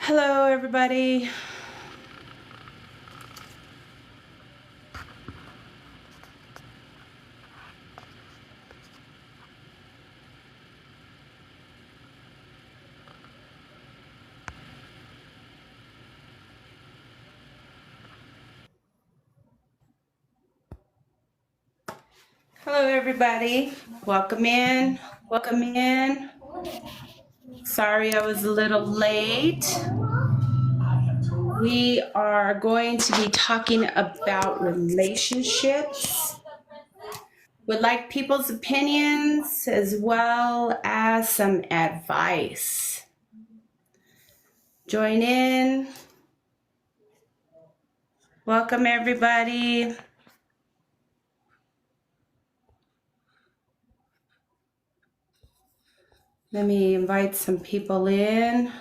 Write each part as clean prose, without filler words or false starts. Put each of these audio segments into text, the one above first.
Hello, everybody. Hello, everybody. Welcome in. Welcome in. Sorry I was a little late. We are going to be talking about relationships. Would like people's opinions as well as some advice. Join in. Welcome, everybody. Let me invite some people in.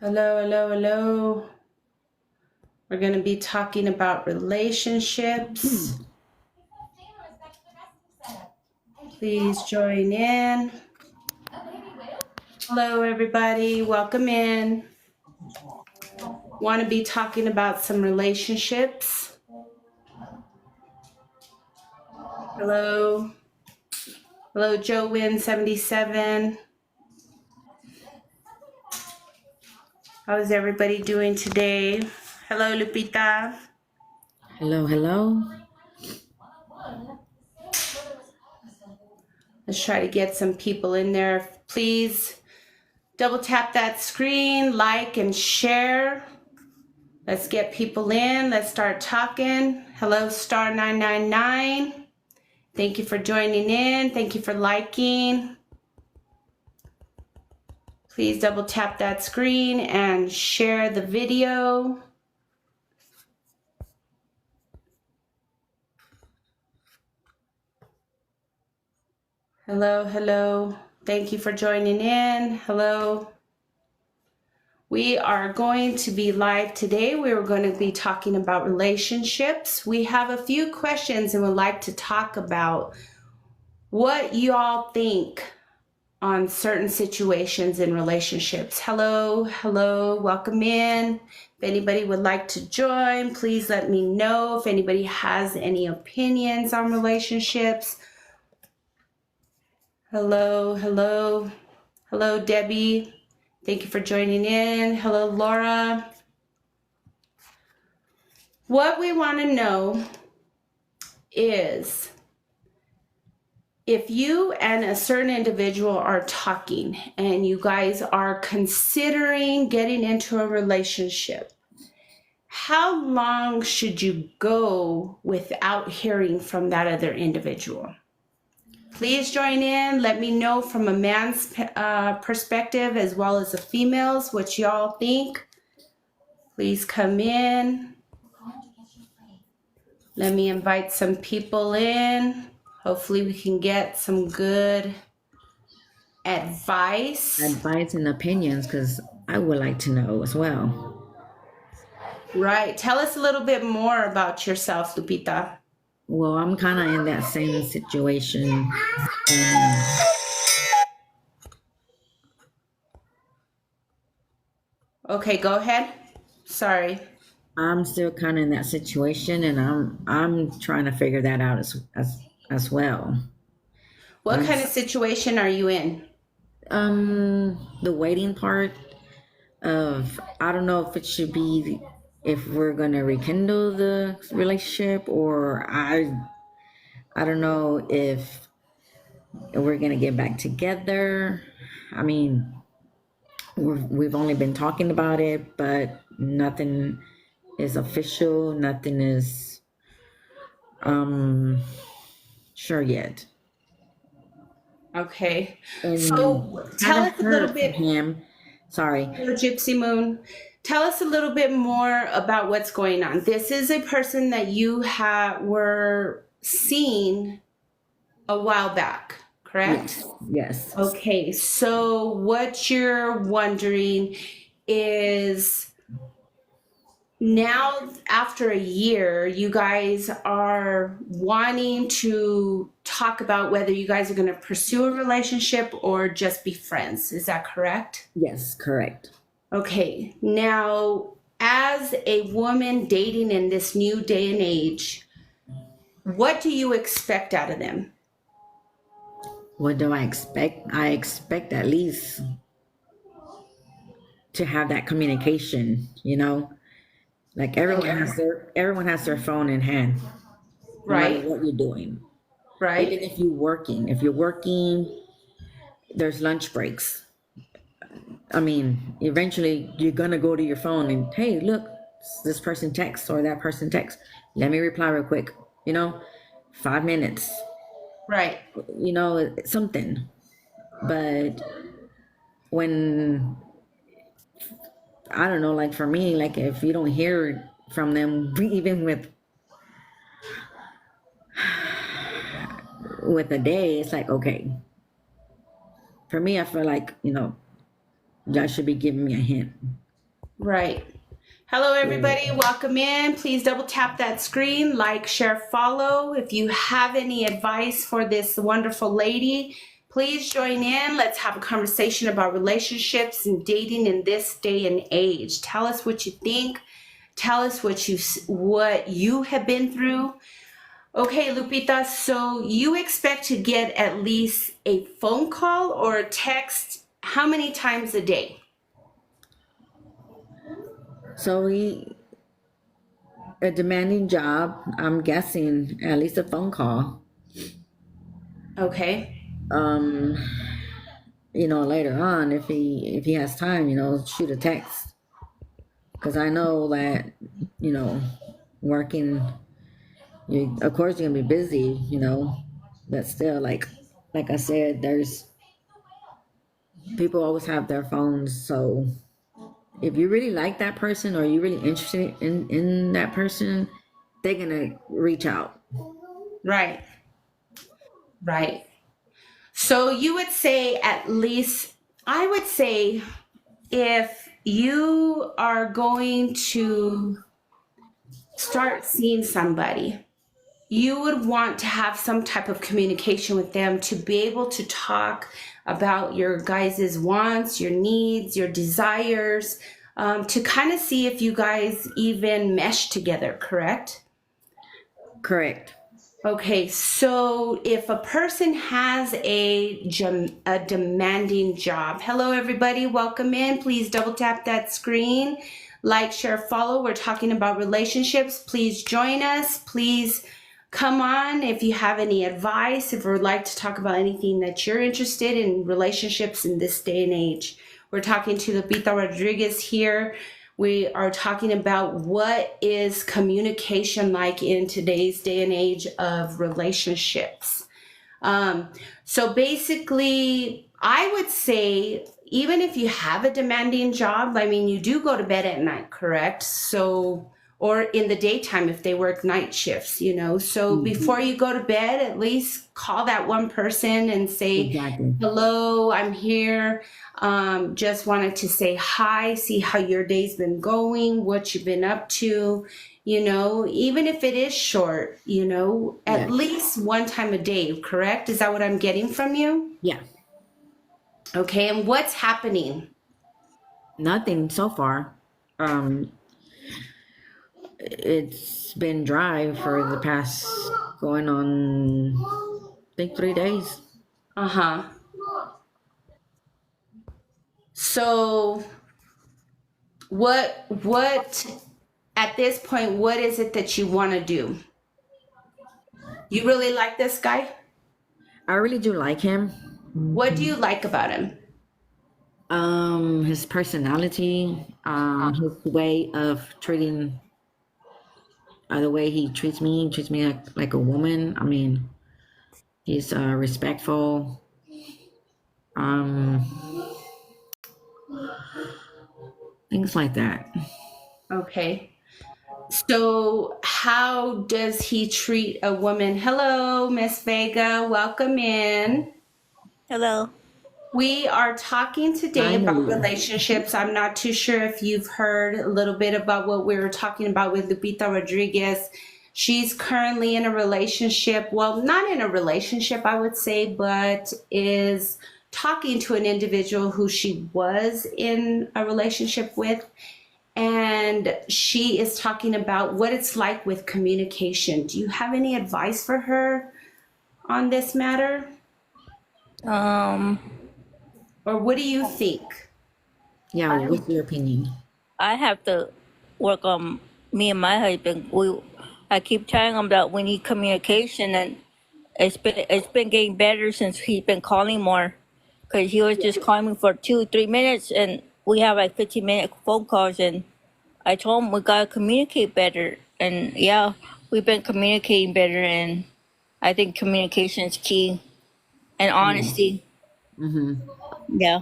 Hello, hello, hello. We're going to be talking about relationships. Please join in. Hello, everybody. Welcome in. Want to be talking about some relationships. Hello. Hello, Joe Win 77. How's everybody doing today? Hello, Lupita. Hello, hello. Let's try to get some people in there. Please double tap that screen, like and share. Let's get people in. Let's start talking. Hello, Star 999. Thank you for joining in. Thank you for liking. Please double tap that screen and share the video. Hello, hello. Thank you for joining in. Hello. We are going to be live today. We're going to be talking about relationships. We have a few questions and would like to talk about what you all think on certain situations in relationships. Hello, hello, welcome in. If anybody would like to join, please let me know. If anybody has any opinions on relationships. Hello, hello, hello, Debbie. Thank you for joining in. Hello, Laura. What we want to know is if you and a certain individual are talking and you guys are considering getting into a relationship, how long should you go without hearing from that other individual? Please join in. Let me know from a man's perspective as well as a female's what y'all think. Please come in. Let me invite some people in. Hopefully we can get some good advice. Advice and opinions, because I would like to know as well. Right. Tell us a little bit more about yourself, Lupita. Well, I'm kind of in that same situation. And Okay, go ahead. Sorry. I'm still kind of in that situation, and I'm trying to figure that out as well. What kind of situation are you in? The waiting part of, I don't know if it should be if we're gonna rekindle the relationship, or I don't know if we're gonna get back together. I mean, we've only been talking about it, but nothing is official. Nothing is sure yet. Okay. And So tell kind us of a little heard from bit, him. Sorry. Gypsy Moon. Tell us a little bit more about what's going on. This is a person that you were seeing a while back, correct? Yes. Okay, so what you're wondering is now after a year, you guys are wanting to talk about whether you guys are going to pursue a relationship or just be friends. Is that correct? Yes, correct. Okay. Now, as a woman dating in this new day and age, what do you expect out of them? What do I expect? I expect at least to have that communication, you know? Like everyone has their phone in hand, no matter Right? what you're doing. Even Right? if you're working, there's lunch breaks. I mean, eventually you're gonna go to your phone and hey, look, this person texts or that person texts. Let me reply real quick. You know, 5 minutes. Right? You know, something. But when I don't know, like for me, like if you don't hear from them, even with a day, it's like okay. For me, I feel like y'all should be giving me a hint. Right. Hello, Yeah. everybody. Welcome in. Please double tap that screen, like, share, follow. If you have any advice for this wonderful lady, please join in. Let's have a conversation about relationships and dating in this day and age. Tell us what you think. Tell us what you have been through. Okay, Lupita, so you expect to get at least a phone call or a text how many times a day? So a demanding job. I'm guessing at least a phone call. Okay. Um, later on, if he has time, shoot a text. Because I know that, you know, working, of course you're gonna be busy, but still, like I said, there's people always have their phones. So if you really like that person or you're really interested in that person, they're gonna reach out. Right. Right. So you would say at least, I would say if you are going to start seeing somebody, you would want to have some type of communication with them to be able to talk about your guys' wants, your needs, your desires, to kind of see if you guys even mesh together, correct? Correct. Okay, so if a person has a demanding job, hello everybody, welcome in. Please double tap that screen, like, share, follow. We're talking about relationships. Please join us. Please come on if you have any advice, if you would like to talk about anything that you're interested in relationships in this day and age. We're talking to Lupita Rodriguez here. We are talking about what is communication like in today's day and age of relationships. So basically, I would say, even if you have a demanding job, I mean, you do go to bed at night, correct? So, or in the daytime if they work night shifts, So before you go to bed, at least call that one person and say, Exactly. hello, I'm here. Just wanted to say hi, see how your day's been going, what you've been up to, even if it is short, at Yeah. least one time a day, correct? Is that what I'm getting from you? Yeah. Okay, and what's happening? Nothing so far. Um, it's been dry for the past going on, I think 3 days. Uh-huh. So what at this point, what is it that you want to do? You really like this guy? I really do like him. What do you like about him? His personality, his way of treating, the way he treats me like a woman. I mean, he's respectful. Um, things like that. Okay. So how does he treat a woman? Hello, Miss Vega. Welcome in. Hello. We are talking today about Finally. relationships. I'm not too sure if you've heard a little bit about what we were talking about with Lupita Rodriguez. She's currently in a relationship. Well, not in a relationship, I would say, but is talking to an individual who she was in a relationship with. And she is talking about what it's like with communication. Do you have any advice for her on this matter? Um, Or what do you think? Yeah, what's your opinion? I have to work on me and my husband. I keep telling him that we need communication, and it's been getting better since he's been calling more. Cause he was just calling me for 2-3 minutes, and we have like 15-minute phone calls. And I told him we gotta communicate better. And yeah, we've been communicating better, and I think communication is key, and honesty. Mm-hmm. Yeah.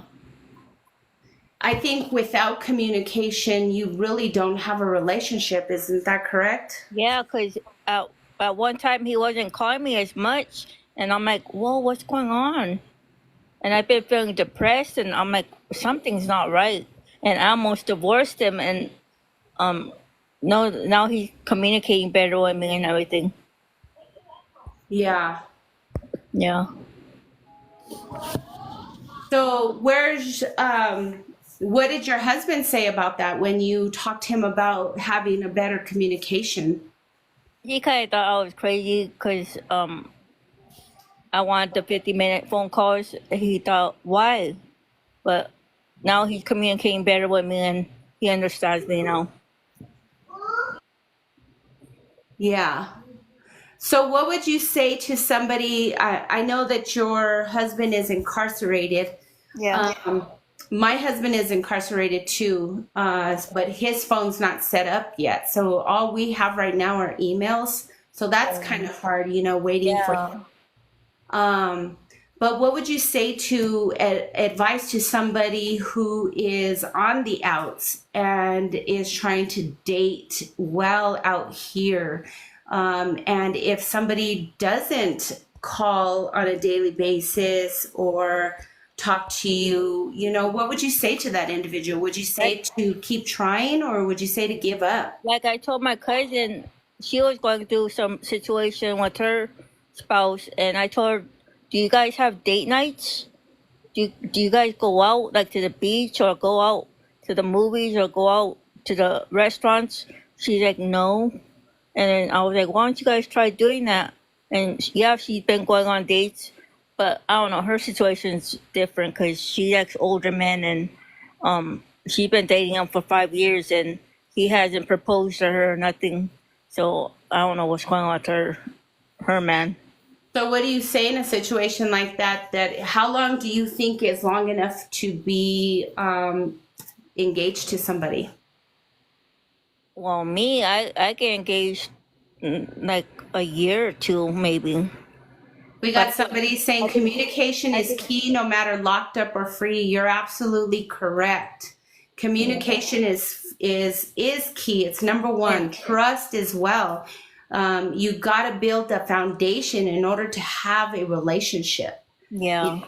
I think without communication, you really don't have a relationship. Isn't that correct? Yeah, because at one time he wasn't calling me as much, and I'm like, whoa, what's going on? And I've been feeling depressed, and I'm like, something's not right. And I almost divorced him, and um, no, now he's communicating better with me and everything. Yeah. Yeah. So what did your husband say about that when you talked to him about having a better communication? He kind of thought I was crazy because I wanted the 50-minute phone calls. He thought, why? But now he's communicating better with me, and he understands me now. Yeah. So what would you say to somebody? I know that your husband is incarcerated. Yeah. My husband is incarcerated too, but his phone's not set up yet. So all we have right now are emails. So that's kind of hard, waiting for Yeah. him. But what would you say to advice to somebody who is on the outs and is trying to date well out here? And if somebody doesn't call on a daily basis or talk to you, what would you say to that individual? Would you say to keep trying, or would you say to give up? Like I told my cousin, she was going through some situation with her spouse, and I told her, "Do you guys have date nights? Do you guys go out like to the beach or go out to the movies or go out to the restaurants?" She's like, "No." And then I was like, "Why don't you guys try doing that?" And yeah, she's been going on dates, but I don't know. Her situation's different because she likes older men, and she's been dating him for 5 years, and he hasn't proposed to her or nothing. So I don't know what's going on with her man. So what do you say in a situation like that? That how long do you think is long enough to be engaged to somebody? Well, me, I get engaged like a year or two, maybe. We got somebody saying communication is key no matter locked up or free. You're absolutely correct. Communication is key. It's number one. Trust as well. You got to build a foundation in order to have a relationship. Yeah.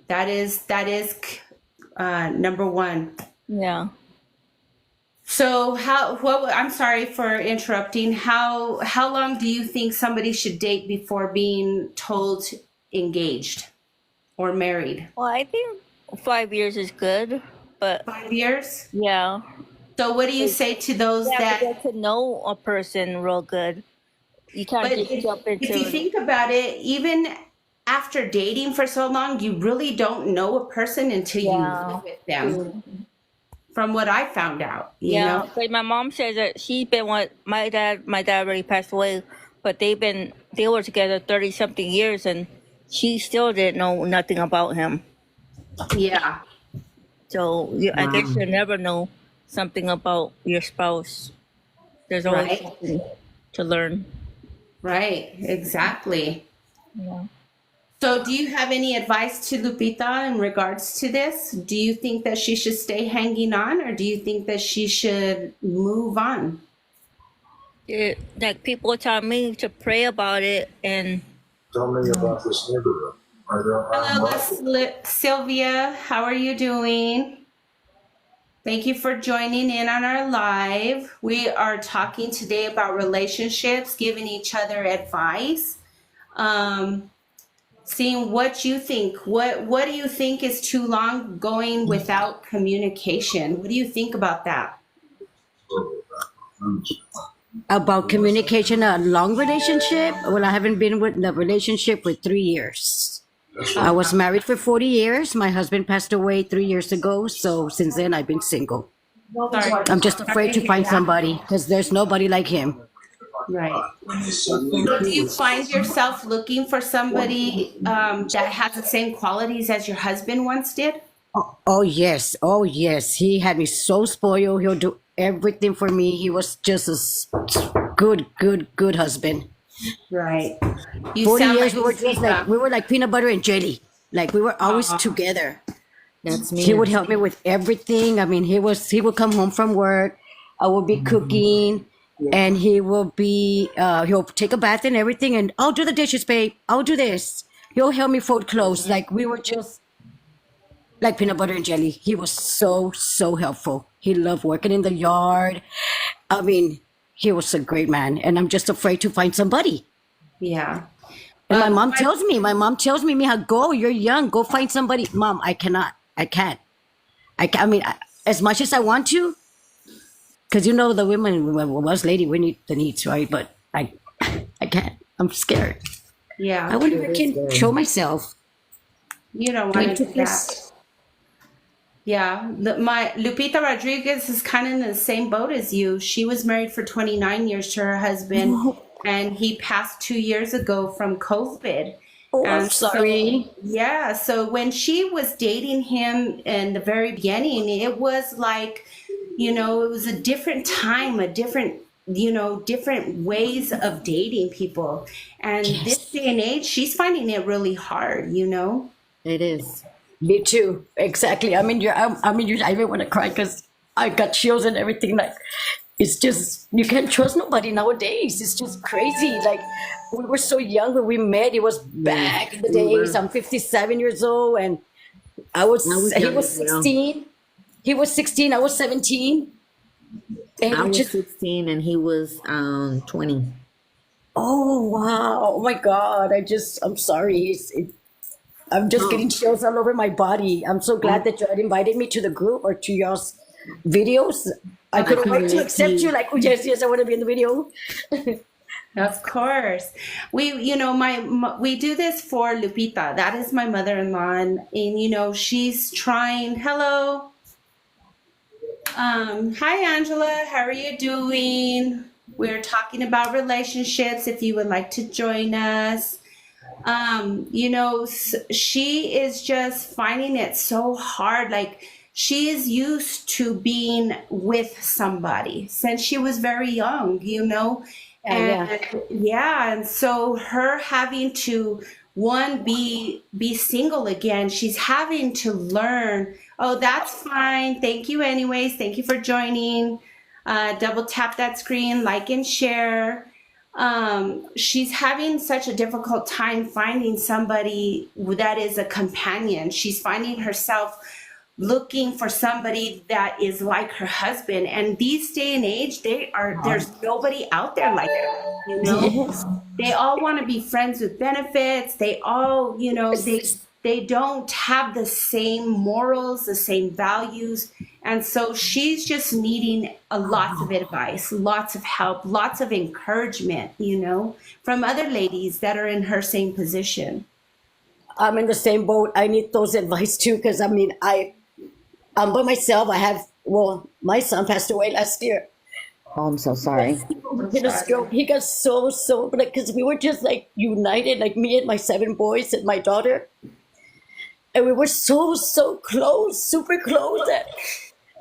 That is number one. Yeah. So I'm sorry for interrupting. How long do you think somebody should date before being told engaged or married? Well, I think 5 years is good, but 5 years? yeah. So what do you say to those You have that to get to know a person real good. You can't but just jump if into you think about it, even after dating for so long, you really don't know a person until you live with them. From what I found out, you Yeah, know? like my mom says that she's been with my dad. My dad already passed away, but they were together 30 something years, and she still didn't know nothing about him. Yeah. So I guess you'll never know something about your spouse. There's always Right. something to learn. Right. Exactly. Yeah. So, do you have any advice to Lupita in regards to this? Do you think that she should stay hanging on, or do you think that she should move on? Like people tell me to pray about it, and Tell me about this neighborhood. Hello, Sylvia. How are you doing? Thank you for joining in on our live. We are talking today about relationships, giving each other advice, seeing what you think. What do you think is too long going without communication? What do you think about that? About communication, a long relationship. Well, I haven't been with the relationship for 3 years. I was married for 40 years. My husband passed away 3 years ago. So since then, I've been single. Sorry. I'm just afraid to find somebody because there's nobody like him. Right. So do you find yourself looking for somebody that has the same qualities as your husband once did? Oh, yes. Oh, yes. He had me so spoiled. He'll do everything for me. He was just a good husband. Right. You 40 sound years, like we were like peanut butter and jelly. Like we were always together. That's me. He would help me with everything. I mean, he would come home from work. I would be cooking, and he will be he'll take a bath and everything, and I'll do the dishes, babe. I'll do this. He'll help me fold clothes. Like we were just like peanut butter and jelly. He was so helpful. He loved working in the yard. I mean, he was a great man, and I'm just afraid to find somebody. Yeah. And my mom tells me, Mija, go, you're young, go find somebody. Mom, I cannot. I can't. I mean, as much as I want to, because you know the women, us lady, we need the needs, right? But I can't. I'm scared. Yeah. I wonder if I can show myself. You don't want to do that. Yeah. My Lupita Rodriguez is kind of in the same boat as you. She was married for 29 years to her husband, and he passed 2 years ago from COVID. Oh, I'm And sorry. so when she was dating him in the very beginning, it was like, it was a different time, a different, different ways of dating people. And this day and age, she's finding it really hard. It is. Me too. Exactly. I mean, I even want to cry because I got chills and everything. Like, it's just, you can't trust nobody nowadays. It's just crazy. Like, we were so young when we met. It was back in the days. I'm 57 years old, and he was young as well. 16. He was 16. I was 17. And I was just, 16 and he was 20. oh, wow. Oh, my God. I'm sorry. I'm just getting chills all over my body. I'm so glad that you had invited me to the group or to y'all's videos. I couldn't wait to accept you. Like, oh, yes, I want to be in the video. Of course. We do this for Lupita. That is my mother-in-law. And she's trying. Hello. Hi, Angela. How are you doing? We're talking about relationships. If you would like to join us. She is just finding it so hard. Like, she is used to being with somebody since she was very young, and so her having to be single again, she's having to learn. Oh, that's fine. Thank you anyways. Thank you for joining. Double tap that screen, like and share. She's having such a difficult time finding somebody that is a companion. She's finding herself looking for somebody that is like her husband. And these day and age, there's nobody out there like that. They all want to be friends with benefits. They all, they don't have the same morals, the same values. And so she's just needing lots of advice, lots of help, lots of encouragement, from other ladies that are in her same position. I'm in the same boat. I need those advice too, because I'm by myself. My son passed away last year. Oh, I'm so sorry. He had a stroke. He got so, because we were just like united, like me and my 7 boys and my daughter. And we were so close, super close, that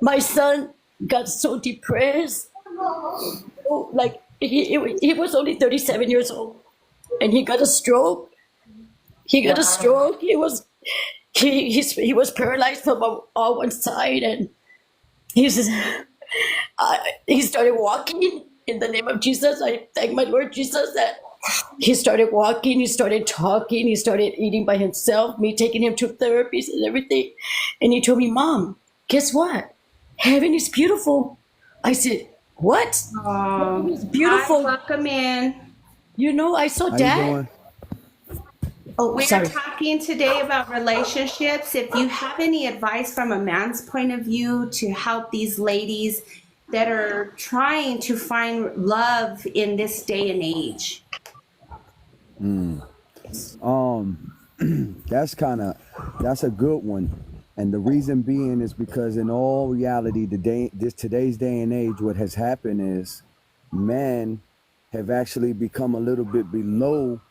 my son got so depressed. Like, he was only 37 years old, and he got a stroke. He was paralyzed from all one side, and he started walking in the name of Jesus. I thank my Lord Jesus that He started walking, he started talking, he started eating by himself, me taking him to therapies and everything. And he told me, Mom, guess what? Heaven is beautiful. I said, what? It's Hi, beautiful. welcome in. You know, I saw How you Dad. doing? Oh, We're sorry. talking today about relationships. If you have any advice from a man's point of view to help these ladies that are trying to find love in this day and age. That's a good one. And the reason being is because in all reality, today's day and age, what has happened is men have actually become a little bit below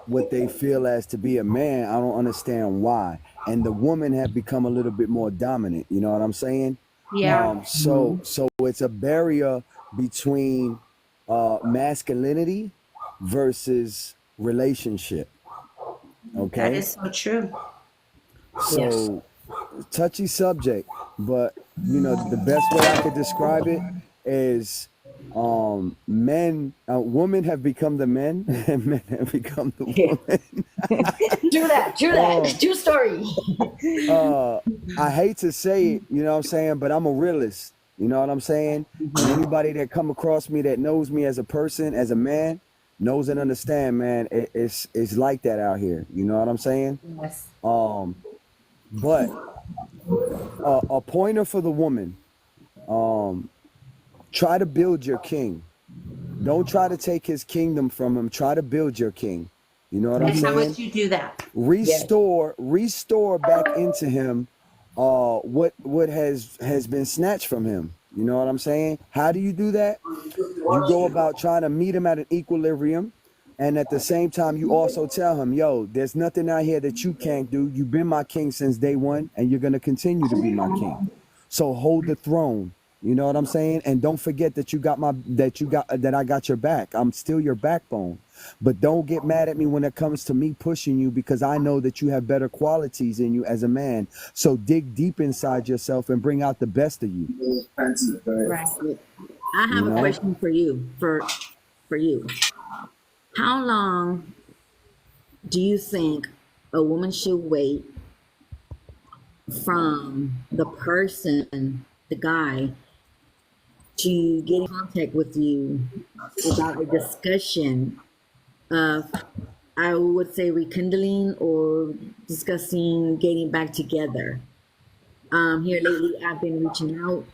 what they feel as to be a man. I don't understand why. And the women have become a little bit more dominant. You know what I'm saying? Yeah. So it's a barrier between masculinity versus relationship. That Okay, is so true. so touchy subject, but the best way I could describe it is women have become the men and men have become the women. True that. True story. I hate to say it, you know what I'm saying, but I'm a realist. You know what I'm saying? And anybody that come across me that knows me as a person, as a man, knows and understand, man, it's like that out here. You know what I'm saying? Yes. But a pointer for the woman, try to build your king. Don't try to take his kingdom from him. Try to build your king. You know what I'm And how saying? would you do that? Restore back into him what has been snatched from him. You know what I'm saying? How do you do that? You go about trying to meet him at an equilibrium, and at the same time you also tell him, yo, there's nothing out here that you can't do. You've been my king since day one, and you're gonna continue to be my king. So hold the throne. You know what I'm saying? And don't forget that that I got your back. I'm still your backbone. But don't get mad at me when it comes to me pushing you, because I know that you have better qualities in you as a man. So dig deep inside yourself and bring out the best of you. Right. I have You a know? question for you. For you, how long do you think a woman should wait from the person, the guy, to get in contact with you without a discussion of, I would say, rekindling or discussing getting back together? Here lately, I've been reaching out.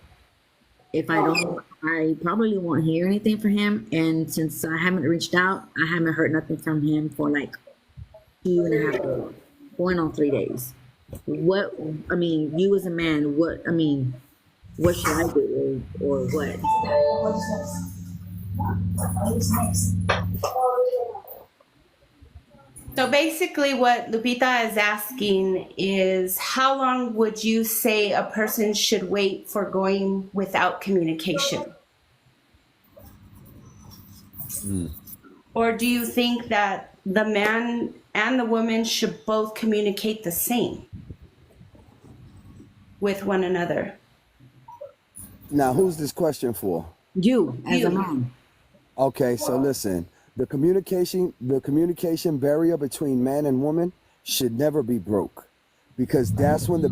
If I don't, I probably won't hear anything from him. And since I haven't reached out, I haven't heard nothing from him for like 2.5 days, going on 3 days. You as a man, what should I do or what? So basically, what Lupita is asking is how long would you say a person should wait for going without communication? Or do you think that the man and the woman should both communicate the same with one another? Now, who's this question for? You as a You. man. Okay, so listen, the communication barrier between man and woman should never be broke, because that's when the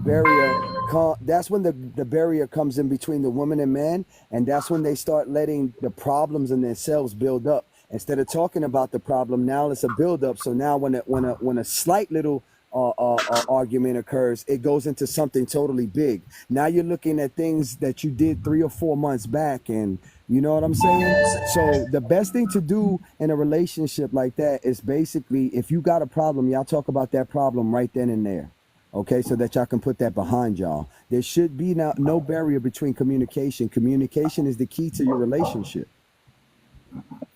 barrier comes in between the woman and man, and that's when they start letting the problems in themselves build up. Instead of talking about the problem, now it's a build up. So now when a slight little argument occurs, it goes into something totally big. Now you're looking at things that you did 3 or 4 months back, and you know what I'm saying? So the best thing to do in a relationship like that is basically, if you got a problem, y'all talk about that problem right then and there. Okay, so that y'all can put that behind y'all. There should be now no barrier between communication. Communication is the key to your relationship.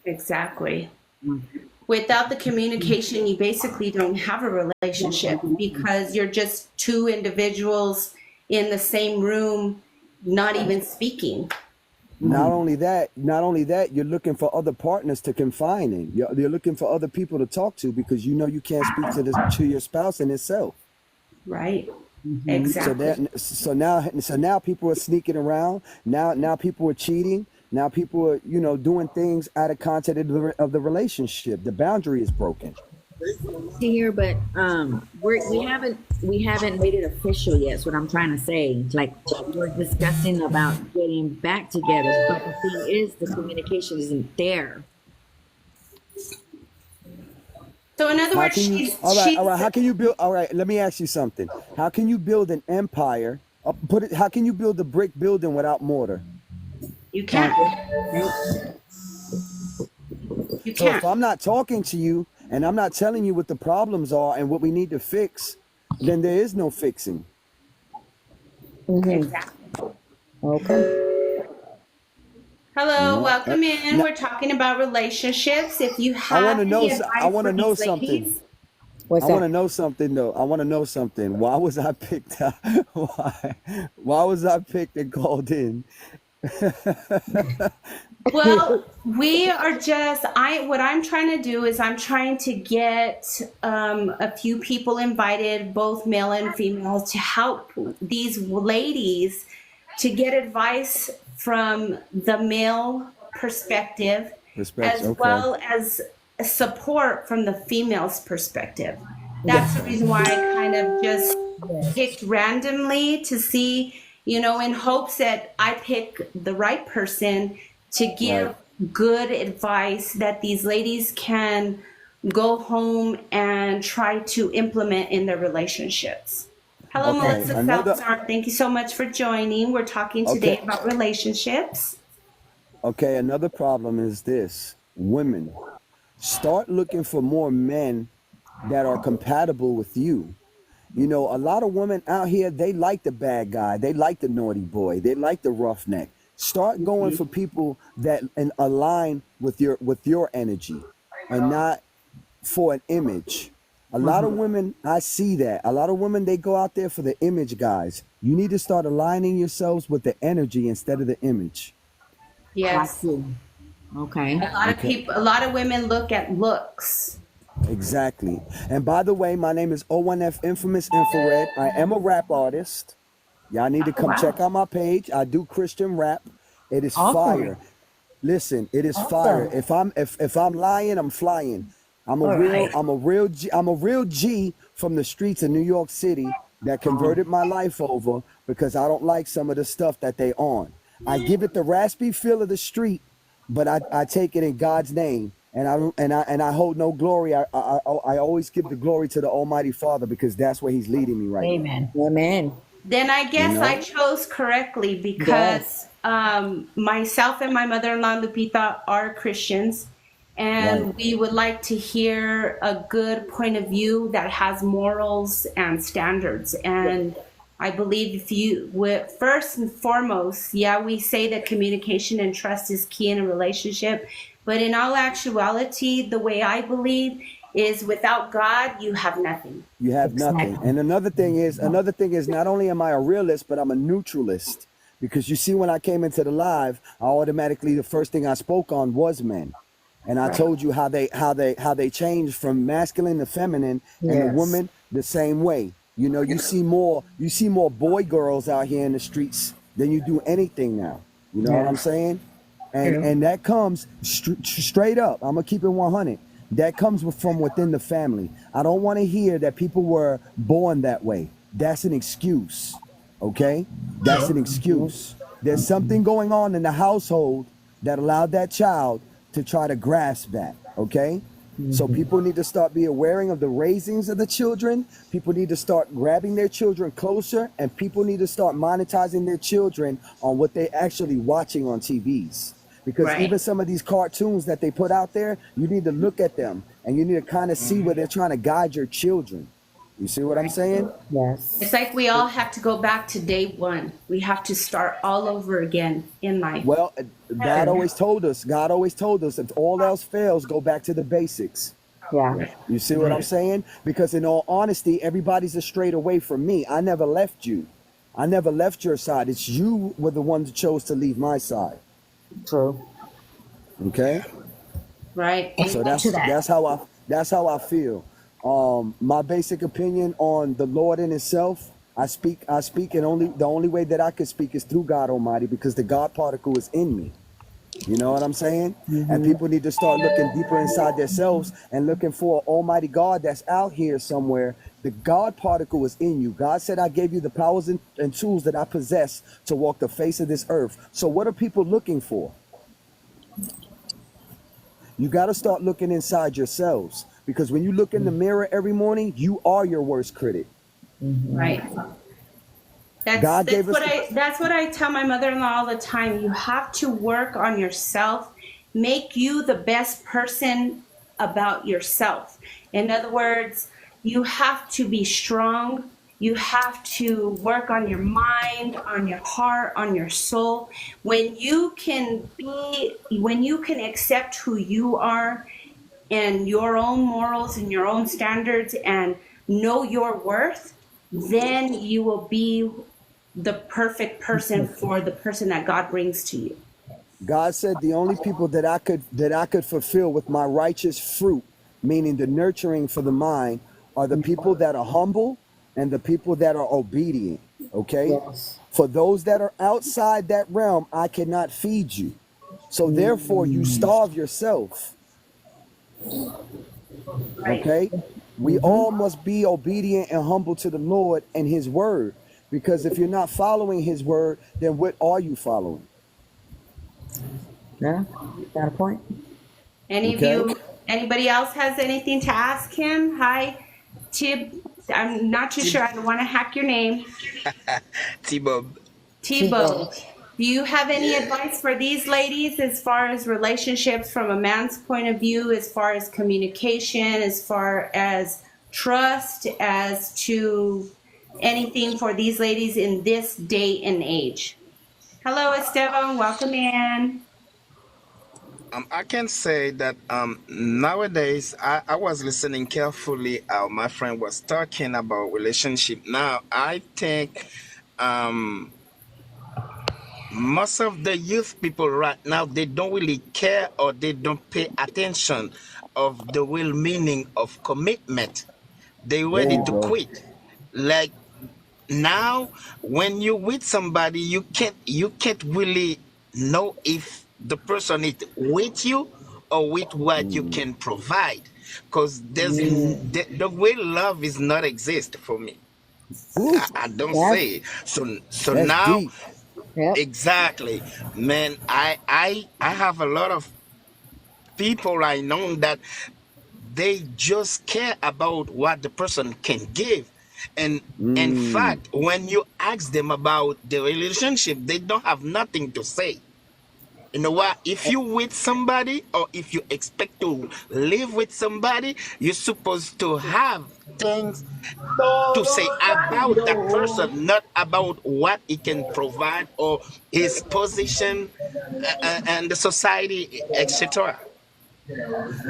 Exactly. Without the communication, you basically don't have a relationship because you're just two individuals in the same room, not even speaking. Not only that, you're looking for other partners to confine in. You're looking for other people to talk to, because you know you can't speak to your spouse in itself. Right. So Exactly. now people are sneaking around. Now people are cheating. Now people are, doing things out of context of the relationship. The boundary is broken. See here, but we haven't made it official yet. That's what I'm trying to say. Like we're discussing about getting back together, but the thing is, the communication isn't there. So in other How words, can you? All right. How can you build? All right. Let me ask you something. How can you build an empire? Put it. How can you build a brick building without mortar? you can't. You So if can't. I'm not talking to you and I'm not telling you what the problems are and what we need to fix, then there is no fixing. Exactly. Okay. Hello, Uh, welcome in. now, We're talking about relationships. If you I want have to know. any I advice want to for know these something. ladies, What's I want that? to know something though. I want to know something. Why was I picked up? Why? Why was I picked and called in? well, we are just what I'm trying to do is I'm trying to get a few people invited, both male and female, to help these ladies to get advice from the male perspective Respect. as Okay. well as support from the female's perspective. That's the reason why I kind of just picked randomly to see, in hopes that I pick the right person to Right. give good advice that these ladies can go home and try to implement in their relationships. Hello, Okay. Melissa Another. Feltzar. Thank you so much for joining. We're talking Okay. today about relationships. Okay. Another problem is this: women start looking for more men that are compatible with you. A lot of women out here, they like the bad guy. They like the naughty boy. They like the roughneck. Start going for people that align with your energy and not for an image. A lot of women, I see that. A lot of women, they go out there for the image guys. You need to start aligning yourselves with the energy instead of the image. Got Yes. you. Okay. Okay. A lot of women look at looks. Exactly. And by the way, my name is O1F Infamous Infrared. I am a rap artist. Y'all need to Oh, come check wow. out my page. I do Christian rap. It is Awesome. fire. Listen, it is fire. Awesome. If I'm lying, I'm flying. All right. I'm a real G from the streets of New York City that converted my life over because I don't like some of the stuff that they on. I give it the raspy feel of the street, but I take it in God's name. And I hold no glory. I always give the glory to the Almighty Father because that's where He's leading me right now. Amen. Amen. Then I You guess I know, chose correctly Yes. because myself and my mother-in-law Lupita are Christians, right? and we would like to hear a good point of view that has morals and standards. And I believe if you would first and foremost, yeah, we say that communication and trust is key in a relationship, but in all actuality, the way I believe is without God, you have nothing. You have nothing. Exactly. And another thing is not only am I a realist, but I'm a neutralist. Because you see, when I came into the live, I automatically the first thing I spoke on was men. And I Right. told you how they changed from masculine to feminine, and the Yes. woman the same way. You see more boy girls out here in the streets than you do anything now. You know what I'm Yes. saying? And True. and that comes straight up. I'm gonna keep it 100. That comes from within the family. I don't want to hear that people were born that way. That's an excuse. Okay? That's an excuse. There's something going on in the household that allowed that child to try to grasp that. Okay? So people need to start be aware of the raisings of the children. People need to start grabbing their children closer, and people need to start monetizing their children on what they're actually watching on TVs. Because Right. even some of these cartoons that they put out there, you need to look at them and you need to kind of see where they're trying to guide your children. You see what I'm saying? Yes. It's like we all have to go back to day one. We have to start all over again in life. Well, God always told us, if all else fails, go back to the basics. Yeah. You see what I'm saying? Because in all honesty, everybody's strayed away from me. I never left you. I never left your side. It's you were the ones who chose to leave my side. True. Okay? Right. So Amen to that. that's how I feel. My basic opinion on the Lord in itself, I speak and the only way that I could speak is through God Almighty because the God particle is in me. You know what I'm saying? And people need to start looking deeper inside themselves and looking for an almighty God that's out here somewhere. The God particle is in you. God said, I gave you the powers and tools that I possess to walk the face of this earth. So what are people looking for? You got to start looking inside yourselves, because when you look in the mirror every morning, you are your worst critic. Right. God gave us That's what I tell my mother-in-law all the time. You have to work on yourself. Make you the best person about yourself. In other words, you have to be strong. You have to work on your mind, on your heart, on your soul. When you can accept who you are and your own morals and your own standards and know your worth, then you will be the perfect person for the person that God brings to you. God said the only people that I could fulfill with my righteous fruit, meaning the nurturing for the mind, are the people that are humble and the people that are obedient. Okay? Yes. For those that are outside that realm, I cannot feed you. So therefore you starve yourself. Okay? We all must be obedient and humble to the Lord and his word. Because if you're not following his word, then what are you following? Yeah, got a point. Okay. Anybody else has anything to ask him? Hi, Tib. I'm not too sure. I don't want to hack your name. T-Bob. Tebow. Do you have any advice for these ladies as far as relationships from a man's point of view, as far as communication, as far as trust, as to anything for these ladies in this day and age? Hello, Esteban. Welcome in. I can say that nowadays I was listening carefully how my friend was talking about relationship. Now I think um, most of the youth people right now, they don't really care or they don't pay attention of the real meaning of commitment. They There ready you to go. quit. Like now, when you with somebody, you can't really know if the person is with you or with what you can provide, because the way love is not exist for me. Woo, I don't Yes. say it. So that's now, deep. Yep. exactly, man. I have a lot of people I know that they just care about what the person can give. And in Mm. fact, when you ask them about the relationship, they don't have nothing to say. You know what? If you with somebody or if you expect to live with somebody, you're supposed to have things to say about that person, not about what he can provide or his position and the society, etc.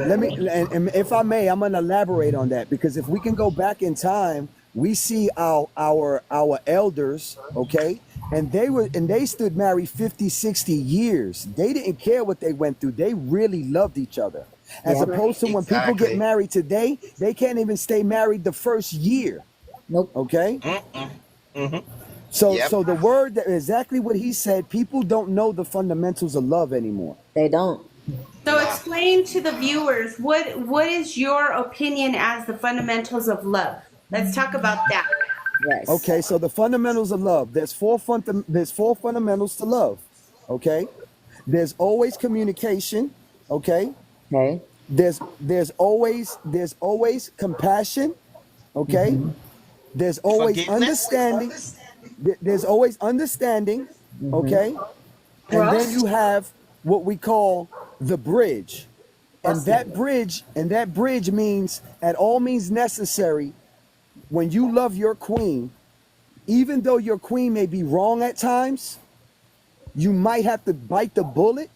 Let me, and if I may, I'm gonna elaborate on that, because if we can go back in time, we see our elders, okay, and they stood married 50, 60 years. They didn't care what they went through. They really loved each other. As Yep. opposed to when people get Exactly. married today, they can't even stay married the first year. Nope. Okay. Hmm. So Yep. so the word that exactly what he said, people don't know the fundamentals of love anymore. They don't. So Nah. explain to the viewers what is your opinion as the fundamentals of love? Let's talk about that. Yes. Okay, so the fundamentals of love. There's four fundamentals to love. Okay, there's always communication. Okay, Okay. there's always compassion. Okay, there's always Forgiveness. understanding. There's always understanding. Okay, and then you have what we call the bridge. And that bridge means, at all means necessary, when you love your queen, even though your queen may be wrong at times, you might have to bite the bullet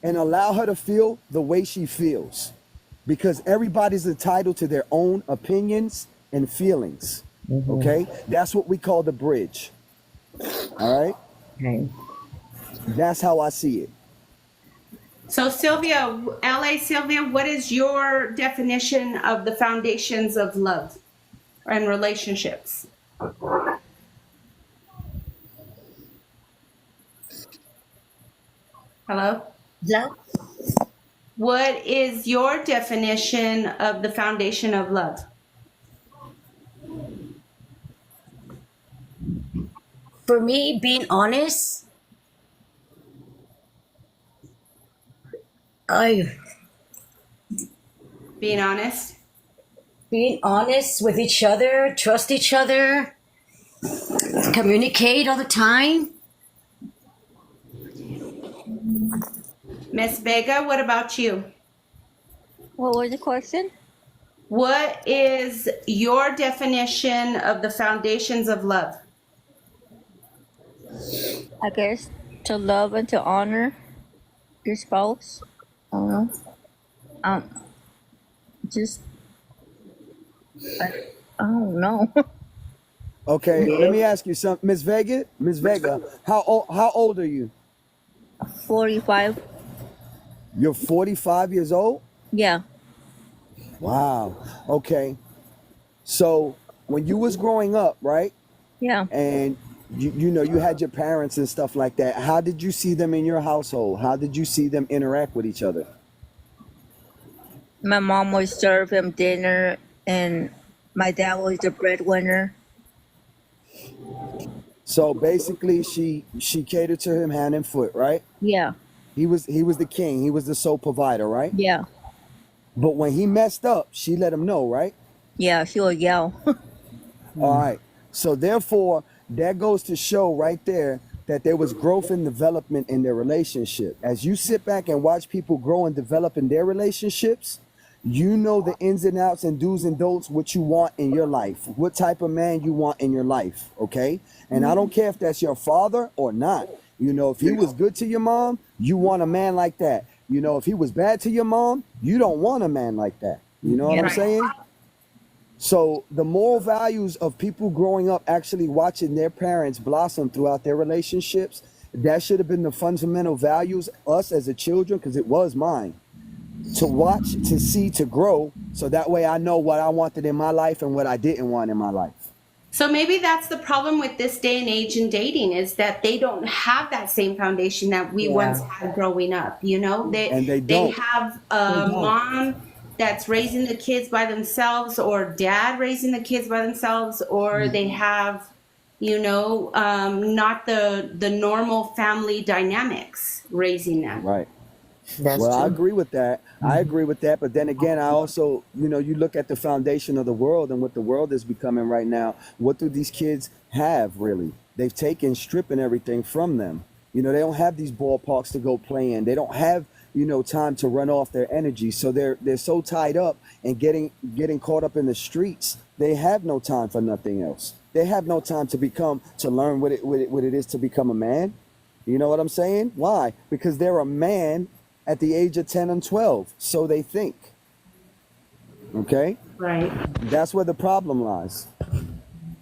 and allow her to feel the way she feels, because everybody's entitled to their own opinions and feelings. Okay, that's what we call the bridge. All right, Okay. that's how I see it. So Sylvia, LA Sylvia, what is your definition of the foundations of love and relationships? Hello? Love? What is your definition of the foundation of love? For me, being honest, I Being honest. being honest with each other, trust each other, communicate all the time. Miss Vega, what about you? What was the question? What is your definition of the foundations of love? I guess to love and to honor your spouse. I don't know. Um, just I don't know. Okay, let me ask you something, Miss Vega. Miss Vega, how old are you? 45. You're 45 years old? Yeah. Wow. Okay. So when you was growing up, right? Yeah. And you know, you had your parents and stuff like that. How did you see them in your household? How did you see them interact with each other? My mom would serve him dinner, and my dad was the breadwinner. So basically she catered to him hand and foot, right? Yeah. He was the king. He was the sole provider, right? Yeah. But when he messed up, she let him know, right? Yeah. She would yell. All right. So therefore, that goes to show right there that there was growth and development in their relationship. As you sit back and watch people grow and develop in their relationships, you know the ins and outs and do's and don'ts, what you want in your life, what type of man you want in your life, okay? And I don't care if that's your father or not. You know, if he was good to your mom, you want a man like that. You know, if he was bad to your mom, you don't want a man like that. You know what I'm Right. saying? So the moral values of people growing up actually watching their parents blossom throughout their relationships, that should have been the fundamental values us as a children, because it was mine, to watch, to see, to grow, so that way I know what I wanted in my life and what I didn't want in my life. So maybe that's the problem with this day and age in dating, is that they don't have that same foundation that we once had growing up. You know, And they they don't. have a mom that's raising the kids by themselves, or dad raising the kids by themselves, or they have, you know, not the normal family dynamics raising them. Right. That's Well, I true. agree with that. I agree with that. But then again, I also, you know, you look at the foundation of the world and what the world is becoming right now. What do these kids have really? They've taken stripping everything from them. You know, they don't have these ballparks to go play in. They don't have, you know, time to run off their energy. So they're so tied up and getting caught up in the streets. They have no time for nothing else. They have no time to learn what it is to become a man. You know what I'm saying? Why? Because they're a man at the age of 10 and 12. So they think. Okay? Right. That's where the problem lies.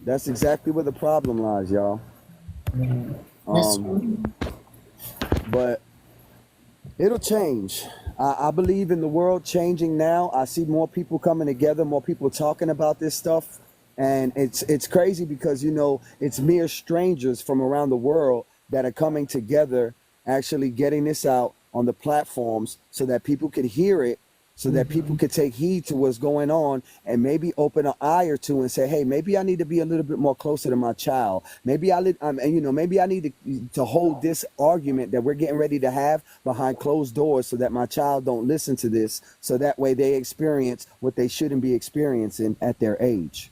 That's exactly where the problem lies, y'all. That's Um, but it'll change. I believe in the world changing now. I see more people coming together, more people talking about this stuff. And it's crazy because, you know, it's mere strangers from around the world that are coming together, actually getting this out on the platforms so that people could hear it, so that people could take heed to what's going on and maybe open an eye or two and say, hey, maybe I need to be a little bit more closer to my child. Maybe you know, maybe I need to hold this argument that we're getting ready to have behind closed doors so that my child don't listen to this, so that way they experience what they shouldn't be experiencing at their age.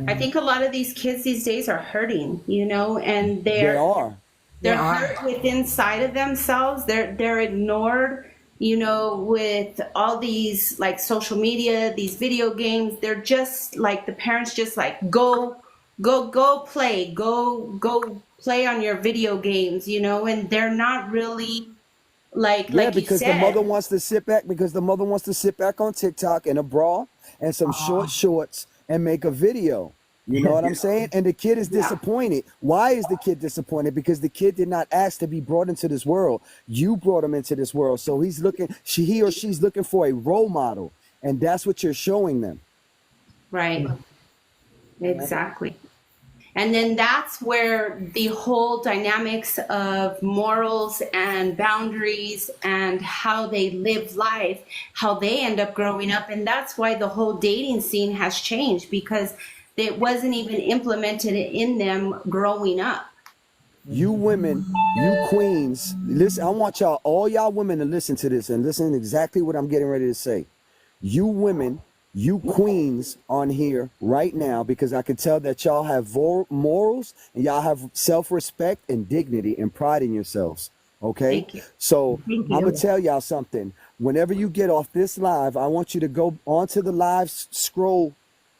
I think a lot of these kids these days are hurting, you know, and They are. they're They are. hurt within inside of themselves. They're ignored, you know, with all these like social media, these video games. They're just like, the parents just like, go play, go play on your video games, you know, and they're not really Yeah, like you because the mother said. wants to sit back on TikTok in a bra and some short shorts and make a video. You know what I'm saying? And the kid is disappointed. Why is the kid disappointed? Because the kid did not ask to be brought into this world. You brought him into this world. So he or she's looking for a role model. And that's what you're showing them. Right. Exactly. And then that's where the whole dynamics of morals and boundaries and how they live life, how they end up growing up. And that's why the whole dating scene has changed, because it wasn't even implemented in them growing up. You women, you queens, listen, I want y'all, all y'all women to listen to this and listen to exactly what I'm getting ready to say. You women, you queens on here right now, because I can tell that y'all have morals and y'all have self-respect and dignity and pride in yourselves. Okay? Thank you. So I'm going to tell y'all something. Whenever you get off this live, I want you to go onto the live scroll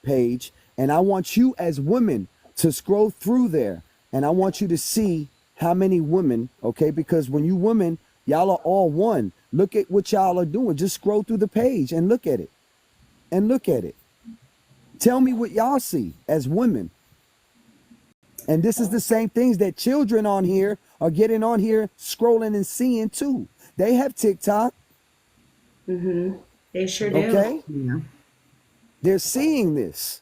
page, and I want you as women to scroll through there. And I want you to see how many women, okay? Because when you women, y'all are all one. Look at what y'all are doing. Just scroll through the page and look at it. And look at it. Tell me what y'all see as women. And this is the same things that children on here are getting on here, scrolling and seeing too. They have TikTok. They sure do. Okay? Yeah. They're seeing this.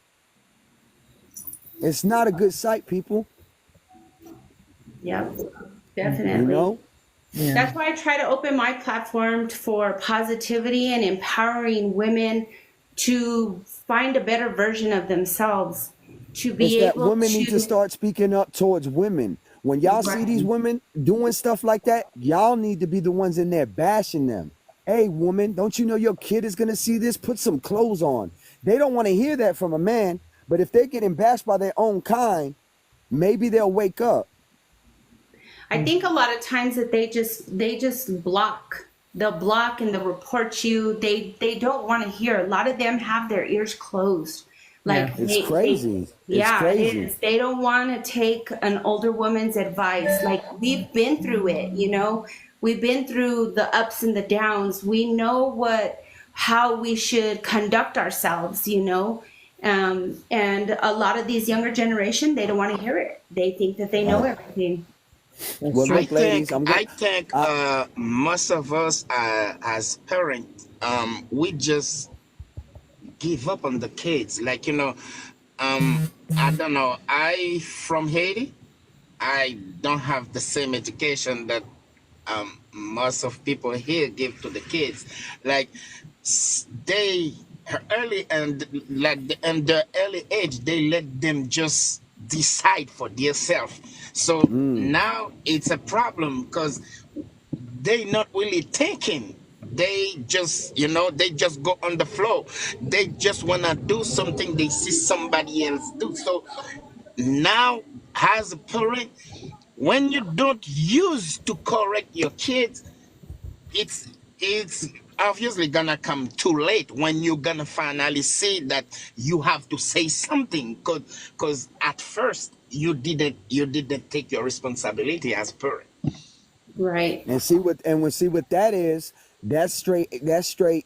It's not a good sight, people. Yep, You definitely. know? Yeah. That's why I try to open my platform for positivity and empowering women to find a better version of themselves, to It's be that able women need to start speaking up towards women. When y'all see these women doing stuff like that, y'all need to be the ones in there bashing them. Hey, woman, don't you know your kid is going to see this? Put some clothes on. They don't want to hear that from a man, but if they're getting bashed by their own kind, maybe they'll wake up. I think a lot of times that they just block. They'll block and they'll report you. They don't want to hear. A lot of them have their ears closed. Like It's crazy. It's yeah, crazy. it is. They don't want to take an older woman's advice. Like, we've been through it, you know. We've been through the ups and the downs. We know how we should conduct ourselves, you know. And a lot of these younger generation, they don't want to hear it. They think that they know everything. Well, I look, ladies, think I think most of us as parents, we just give up on the kids. Like, you know, I don't know. I from Haiti. I don't have the same education that most of people here give to the kids. Like, they early and like in the early age, they let them just decide for themselves. So now it's a problem because they not really thinking. They just, you know, they just go on the flow. They just wanna do something they see somebody else do. So now, as a parent, when you don't use to correct your kids, it's obviously gonna come too late when you're gonna finally see that you have to say something, because at first you didn't take your responsibility as a parent. Right. and see what that is. That's straight.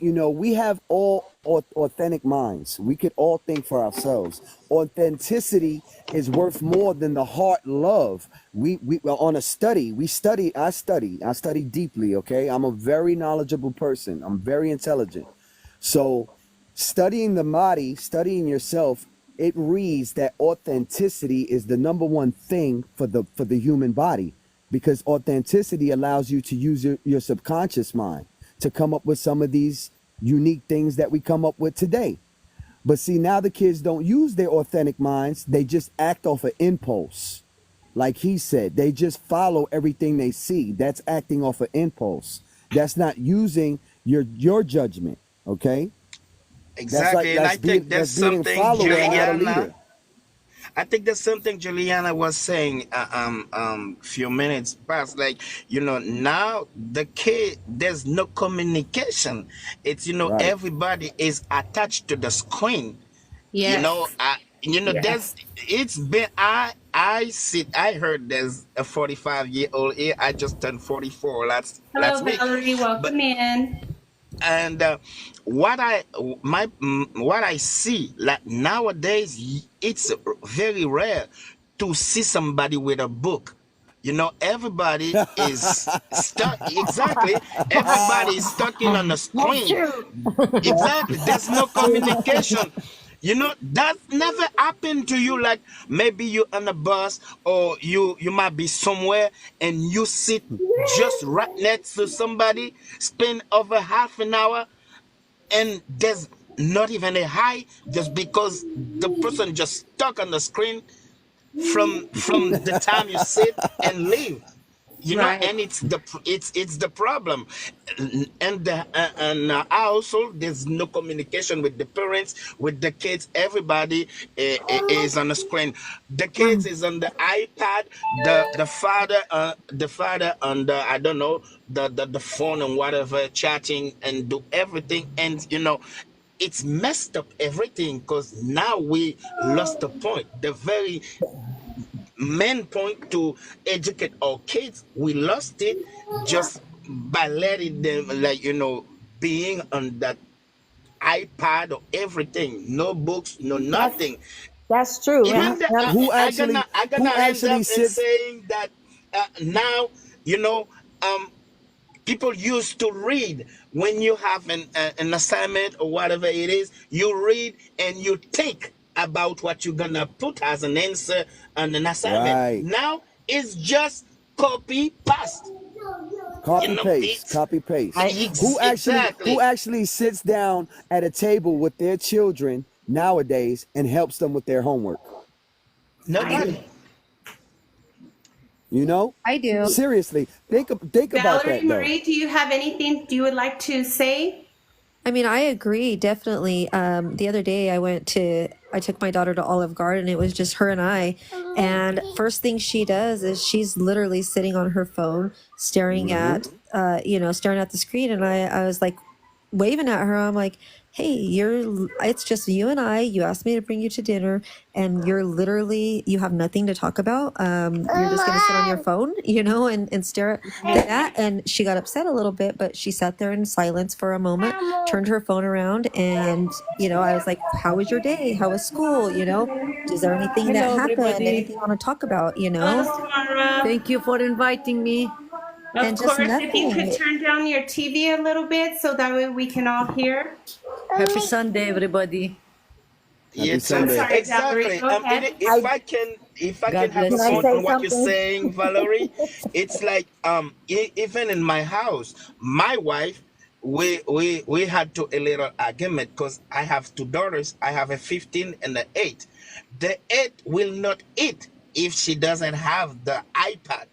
You know, we have all authentic minds. We could all think for ourselves. Authenticity is worth more than the heart love. We on a study, I study deeply. Okay, I'm a very knowledgeable person. I'm very intelligent. So studying the body, studying yourself, it reads that authenticity is the number one thing for the human body, because authenticity allows you to use your subconscious mind to come up with some of these unique things that we come up with today. But see, now the kids don't use their authentic minds. They just act off of impulse. Like he said, they just follow everything they see. That's acting off of impulse. That's not using your judgment. Okay? Exactly, and I think that's being a something follower, not a Juliana. leader. I think that's something Juliana was saying few minutes past. Like, you know, now the kid, there's no communication. It's, you know, Right. everybody is attached to the screen. Yes. You know, Yes. it's been I heard there's a 45-year-old here. I just turned 44 last Hello, week. Valerie. Welcome in. And what I see, like nowadays, it's very rare to see somebody with a book. You know, everybody is stuck. Exactly, everybody is stuck in on the That's screen. true. Exactly, there's no communication. You know, that never happened to you. Like maybe you're on a bus or you might be somewhere and you sit just right next to somebody, spend over half an hour, and there's not even a hi, just because the person just stuck on the screen from the time you sit and leave. You know, Right. and it's the problem. And our household, there's no communication with the parents, with the kids. Everybody is on the screen. The kids is on the iPad. The father on the, I don't know, the phone and whatever, chatting and do everything. And you know, it's messed up everything, because now we lost the point, the very main point to educate our kids. We lost it just by letting them, like, you know, being on that iPad or everything. No books, no nothing. That's true. Even the, Who actually I who gonna end up actually in sits saying that now, you know, people used to read when you have an assignment or whatever it is. You read and you think about what you're gonna put as an answer on an assignment. right. Now it's just copy paste. You know, it's Copy paste. exactly Who actually sits down at a table with their children nowadays and helps them with their homework? nobody. You know? I do. Seriously, think about Valerie that though. Marie, do you have anything you would like to say? I mean, I agree, definitely. The other day I took my daughter to Olive Garden. It was just her and I. And first thing she does is she's literally sitting on her phone, staring at, staring at the screen. And I was like waving at her. I'm like, hey, it's just you and I. You asked me to bring you to dinner and you have nothing to talk about. You're just going to sit on your phone, and stare at that. And she got upset a little bit, but she sat there in silence for a moment, turned her phone around. And, I was like, how was your day? How was school? Is there anything that Hello, happened? everybody. Anything you want to talk about, Hello, Samara. Thank you for inviting me. Of And just course, if you could nothing. turn down your TV a little bit so that way we can all hear. Happy Sunday, everybody. Yes, Sunday. Sorry, exactly. Valerie, go ahead. If I can God have a bless you. point on what you're saying, Valerie, it's like even in my house, my wife, we had to a little argument, because I have two daughters. I have a 15 and an 8. The 8 will not eat if she doesn't have the iPad.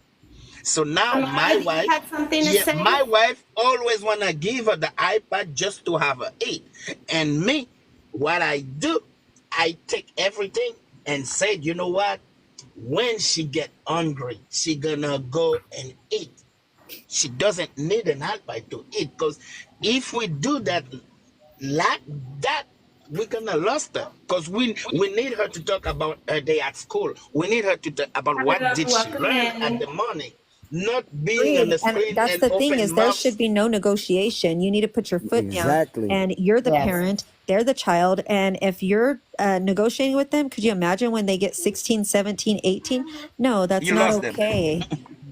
So now Samara, you had something to say? my wife always wanna give her the iPad just to have her eat. And me, what I do, I take everything and say, you know what? When she get hungry, she gonna go and eat. She doesn't need an iPad to eat, because if we do that like that, we're gonna lose her, because we need her to talk about her day at school. We need her to talk about what Hello, did she welcome learn at in. the morning, not being on the And screen that's and the thing, open is there mouth. should be no negotiation. You need to put your foot Exactly. down, and you're the Yes. parent, they're the child. And if you're negotiating with them, could you imagine when they get 16, 17, 18? No, that's You not lost them. okay.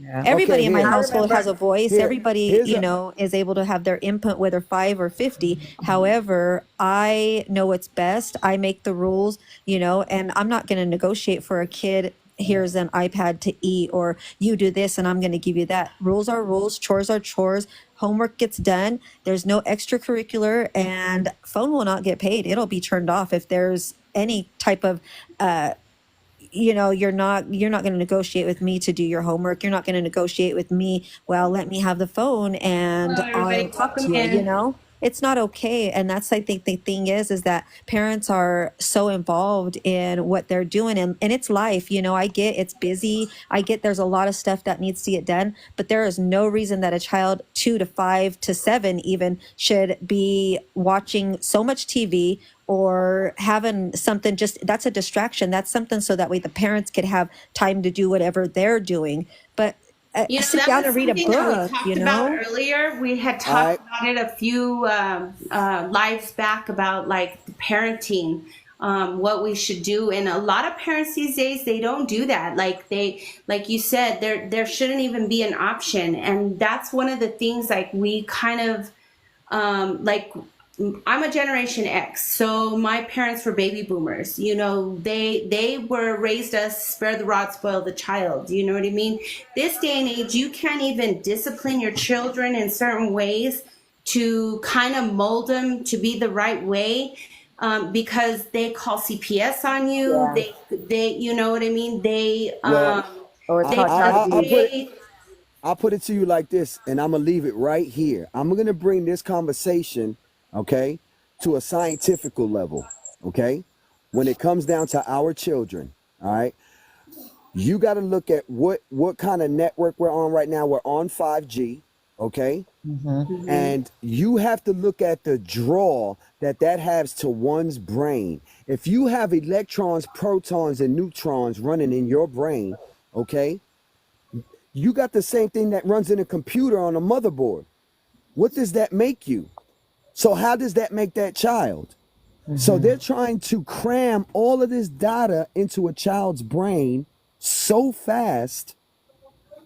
Yeah. Everybody Okay, in my here. household has a voice. Here- Everybody, here's a- is able to have their input, whether 5 or 50. However, I know what's best. I make the rules, and I'm not going to negotiate for a kid. Here's an iPad to eat, or you do this and I'm going to give you that. Rules are rules, chores are chores. Homework gets done. There's no extracurricular, and phone will not get paid. It'll be turned off if there's any type of you're not going to negotiate with me to do your homework. You're not going to negotiate with me, well, let me have the phone and Hello, everybody. I'll talk to Welcome you. in. It's not okay. And that's, I think, the thing is that parents are so involved in what they're doing, and it's life. I get it's busy. I get there's a lot of stuff that needs to get done, but there is no reason that a child 2 to 5 to 7 even should be watching so much TV or having something, just that's a distraction. That's something so that way the parents could have time to do whatever they're doing. But sit that down was and read a something that book, we talked about earlier. We had talked about it a few lives back about like the parenting, what we should do. And a lot of parents these days, they don't do that. Like you said, there shouldn't even be an option. And that's one of the things like we kind of, like I'm a Generation X, so my parents were baby boomers. You know, they were raised us spare the rod, spoil the child. You know what I mean? This day and age, you can't even discipline your children in certain ways to kind of mold them to be the right way, because they call CPS on you. Yeah. They, you know what I mean? Well, Or I, They taught not to I'll be. put it. create. I'll put it to you like this, and I'm gonna leave it right here. I'm gonna bring this conversation, okay, to a scientifical level, okay. When it comes down to our children, all right, you got to look at what kind of network we're on right now. We're on 5G, okay, and you have to look at the draw that has to one's brain. If you have electrons, protons, and neutrons running in your brain, okay, you got the same thing that runs in a computer on a motherboard. What does that make you? So how does that make that child? So they're trying to cram all of this data into a child's brain so fast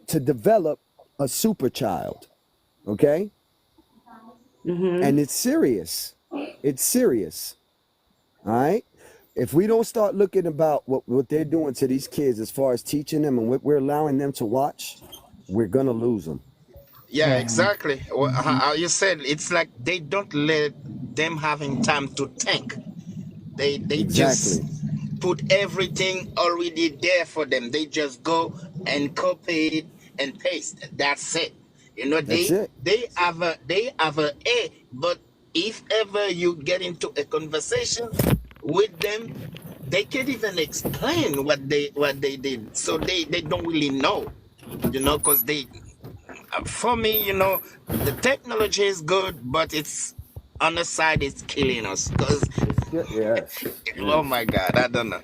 to develop a super child. Okay? And it's serious. It's serious. All right? If we don't start looking about what they're doing to these kids as far as teaching them and what we're allowing them to watch, we're going to lose them. Yeah, exactly. How you said it's like they don't let them having time to think. They just Exactly. put everything already there for them. They just go and copy it and paste. That's it. You know, That's they it. they have a but if ever you get into a conversation with them, they can't even explain what they did. So they don't really know. You know, because they for me, you know, the technology is good, but it's on the side it's killing us. Because Yes. oh my God, I don't know.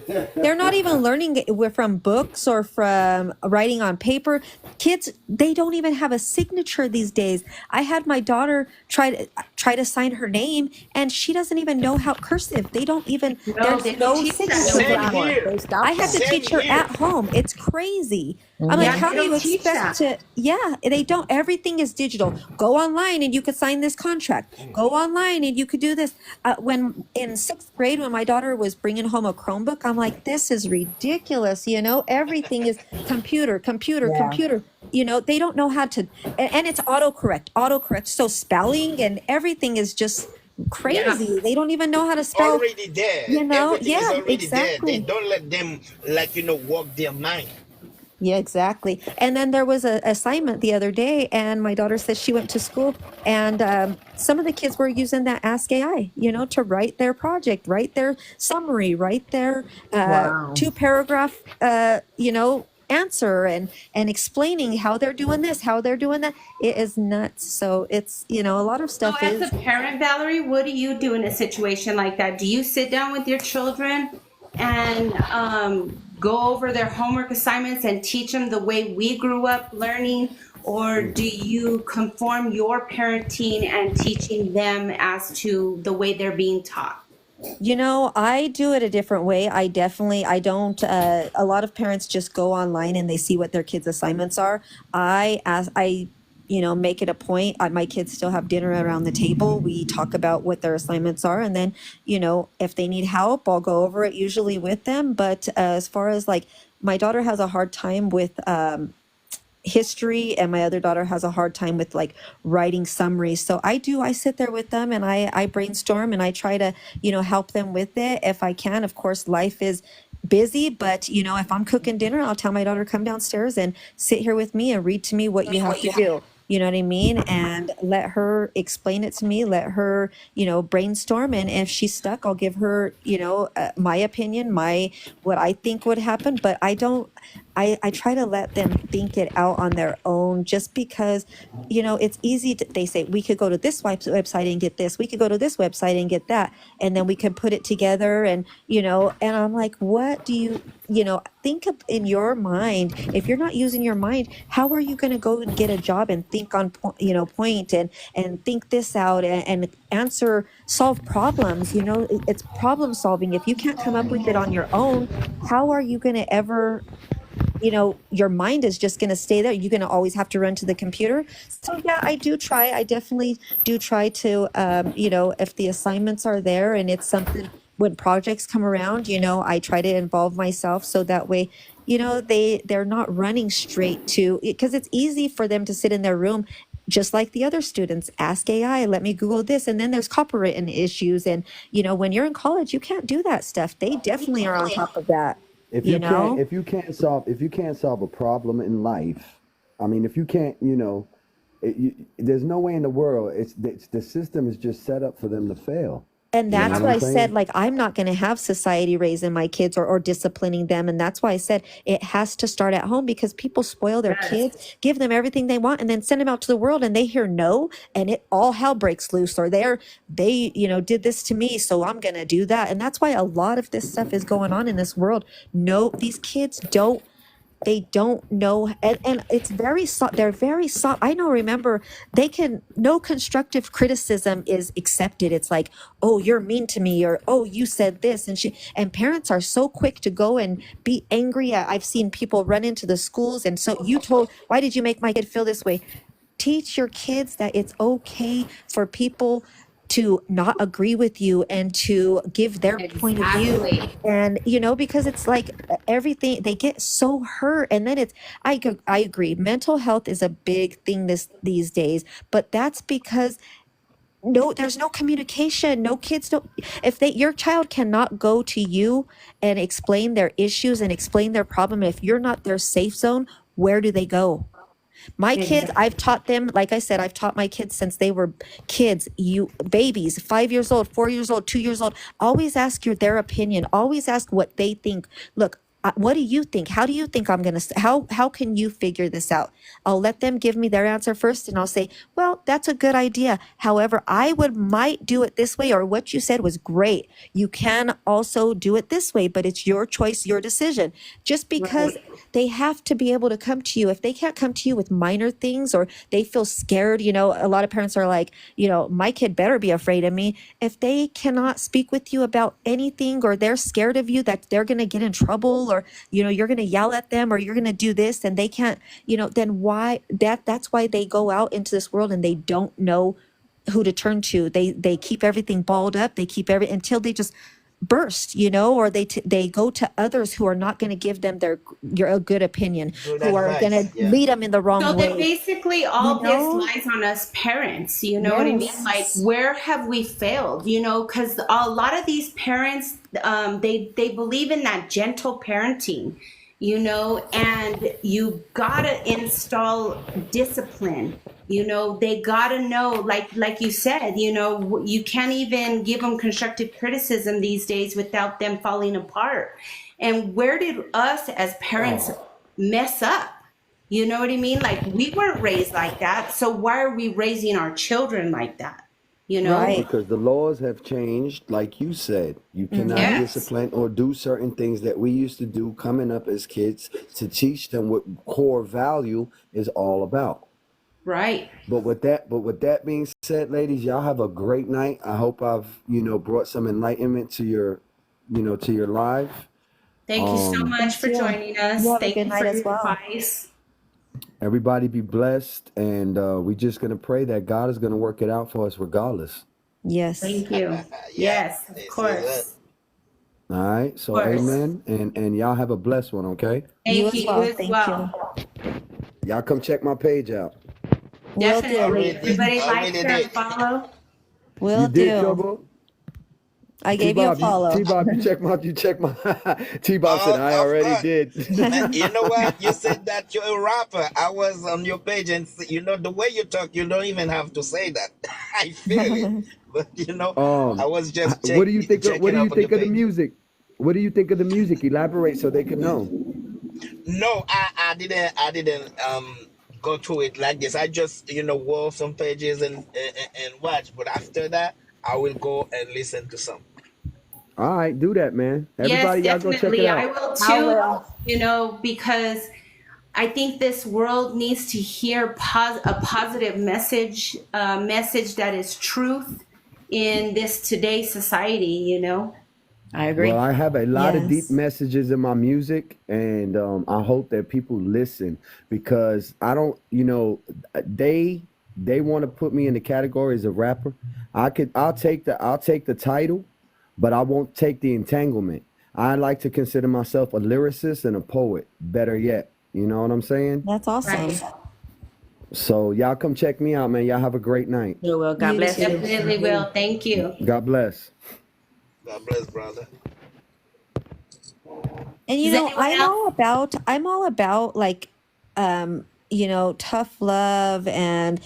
Yeah. They're not even learning it from books or from writing on paper. Kids, they don't even have a signature these days. I had my daughter try to sign her name, and she doesn't even know how cursive. They don't even. No, There's they don't no teach that signatures no Same more. anymore. here. They stopped I had to that. Same teach her here. at home. It's crazy. I'm like, Yeah, how they do you don't teach expect that. to? Yeah, they don't. Everything is digital. Go online and you could sign this contract. Go online and you could do this. When in sixth grade, when my daughter was bringing home a Chromebook, I'm like, this is ridiculous. You know, everything is computer, computer, Yeah. computer. You know, they don't know how to, and it's autocorrect. So spelling and everything is just Yeah. crazy. They don't even know how to spell. Already there. You know, Everything is yeah, already there. They exactly. don't let them like walk their mind. Yeah, exactly. And then there was a assignment the other day, and my daughter says she went to school, and some of the kids were using that Ask AI, you know, to write their project, write their summary, write their Wow. 2 paragraph, you know, answer, and explaining how they're doing this, how they're doing that. It is nuts. So it's, you know, a lot of So, stuff as a is. parent, Valerie, what do you do in a situation like that? Do you sit down with your children and go over their homework assignments and teach them the way we grew up learning? Or do you conform your parenting and teaching them as to the way they're being taught? You know, I do it a different way. I don't, a lot of parents just go online and they see what their kids' assignments are. You know, make it a point. My kids still have dinner around the table. We talk about what their assignments are. And then, you know, if they need help, I'll go over it usually with them. But as far as like, my daughter has a hard time with, history, and my other daughter has a hard time with like writing summaries. So I sit there with them and I brainstorm and I try to, you know, help them with it if I can. Of course, life is busy, but you know, if I'm cooking dinner, I'll tell my daughter, come downstairs and sit here with me and read to me what you have to do. You know what I mean? And let her explain it to me, let her, you know, brainstorm. And if she's stuck, I'll give her, you know, my opinion, what I think would happen. But I try to let them think it out on their own, just because, you know, it's easy to, they say, we could go to this website and get this, we could go to this website and get that, and then we could put it together. And, you know, and I'm like, what do you know, think of in your mind. If you're not using your mind, how are you going to go and get a job and think on point and think this out and solve problems? You know, it's problem solving. If you can't come up with it on your own, how are you going to ever you know, your mind is just going to stay there. You're going to always have to run to the computer. So yeah, I definitely do try to, you know, if the assignments are there and it's something, when projects come around, you know, I try to involve myself so that way, you know, they're not running straight to, because it's easy for them to sit in their room just like the other students. Ask AI, let me Google this, and then there's copyright issues. And you know, when you're in college, you can't do that stuff. They definitely are on top of that. If You you can't, know, if you can't solve a problem in life, I mean, if you can't, you know, there's no way in the world. It's the system is just set up for them to fail. and You know that's what what I'm I said, saying? like, I'm not going to have society raising my kids or disciplining them. And that's why I said it has to start at home, because people spoil their kids, give them everything they want, and then send them out to the world and they hear no, and it all hell breaks loose. Or they, you know, did this to me, so I'm going to do that. And that's why a lot of this stuff is going on in this world. No, these kids they don't know, and it's very soft. They're very soft. I know, remember, they can, no constructive criticism is accepted. It's like, oh, you're mean to me, or oh, you said this. And parents are so quick to go and be angry. I've seen people run into the schools, and so why did you make my kid feel this way? Teach your kids that it's okay for people to not agree with you and to give their point of view. Exactly. And you know, because it's like everything, they get so hurt. And then I agree, mental health is a big thing these days, but that's because there's no communication. No, kids don't, if your child cannot go to you and explain their issues and explain their problem, if you're not their safe zone, where do they go? My kids, I've taught them, like I said, I've taught my kids since they were kids, babies, 5 years old, 4 years old, 2 years old. Always ask their opinion. Always ask what they think. Look, what do you think? How do you think I'm going to, how can you figure this out? I'll let them give me their answer first, and I'll say, well, that's a good idea. However, might do it this way, or what you said was great. You can also do it this way, but it's your choice, your decision. Just because they have to be able to come to you. If they can't come to you with minor things, or they feel scared, you know, a lot of parents are like, you know, my kid better be afraid of me. If they cannot speak with you about anything, or they're scared of you, that they're going to get in trouble, or, you know, you're going to yell at them, or you're going to do this, and they can't, you know, then that's why they go out into this world and they don't know who to turn to. They keep everything balled up. They keep until they just burst, you know, or they go to others who are not going to give them a good opinion, Good who are going advice. to Yeah. lead them in the wrong So then way. basically all You know? this lies on us parents, you know what I mean? Like, Yes. where have we failed? You know, because a lot of these parents, they believe in that gentle parenting, you know, and you gotta install discipline. You know, they gotta know, like you said, you know, you can't even give them constructive criticism these days without them falling apart. And where did us as parents mess up? You know what I mean? Like, we weren't raised like that. So why are we raising our children like that? You know? Right. Because the laws have changed, like you said. You cannot Yes. discipline or do certain things that we used to do coming up as kids to teach them what core value is all about. Right. But with that being said, ladies, y'all have a great night. I hope I've, you know, brought some enlightenment to your, you know, to your live. Thank you so much for you. joining us. You have a Thank good you night for as your well. advice. Everybody be blessed, and we're just gonna pray that God is gonna work it out for us regardless. Yes. Thank you. Yes, of this is course. All right. So Of course. amen. And y'all have a blessed one, okay? You Thank as you well. as Thank well. Y'all come check my page out. Will Definitely. do. Already- Everybody like, already share, and did. follow. Will You did, do. Trouble? I gave you a T-Bob, follow. T-Bob, you check my T-Bob said I Of already course. did. You know what? You said that you're a rapper. I was on your page, and you know the way you talk, you don't even have to say that. I feel it, but you know, I was just What do you think checking of, what do you up on your think of the page. music? What do you think of the music? Elaborate so they can know. No, I didn't go through it like this. I just wall some pages and watch. But after that, I will go and listen to some. All right, do that, man. Everybody, Yes, y'all go check it definitely. I out. will I too, will. you know, because I think this world needs to hear a positive message, message that is truth in this today's society, you know. I agree. Well, I have a lot of deep Yes. messages in my music, and I hope that people listen because I don't, they want to put me in the category as a rapper. I'll take the title, but I won't take the entanglement. I like to consider myself a lyricist and a poet. Better yet, you know what I'm saying? That's awesome. Right. So y'all come check me out, man. Y'all have a great night. So, well, God You bless too. you. Definitely will. Thank you. God bless. God bless, brother. And Does anyone else? I'm all about like tough love and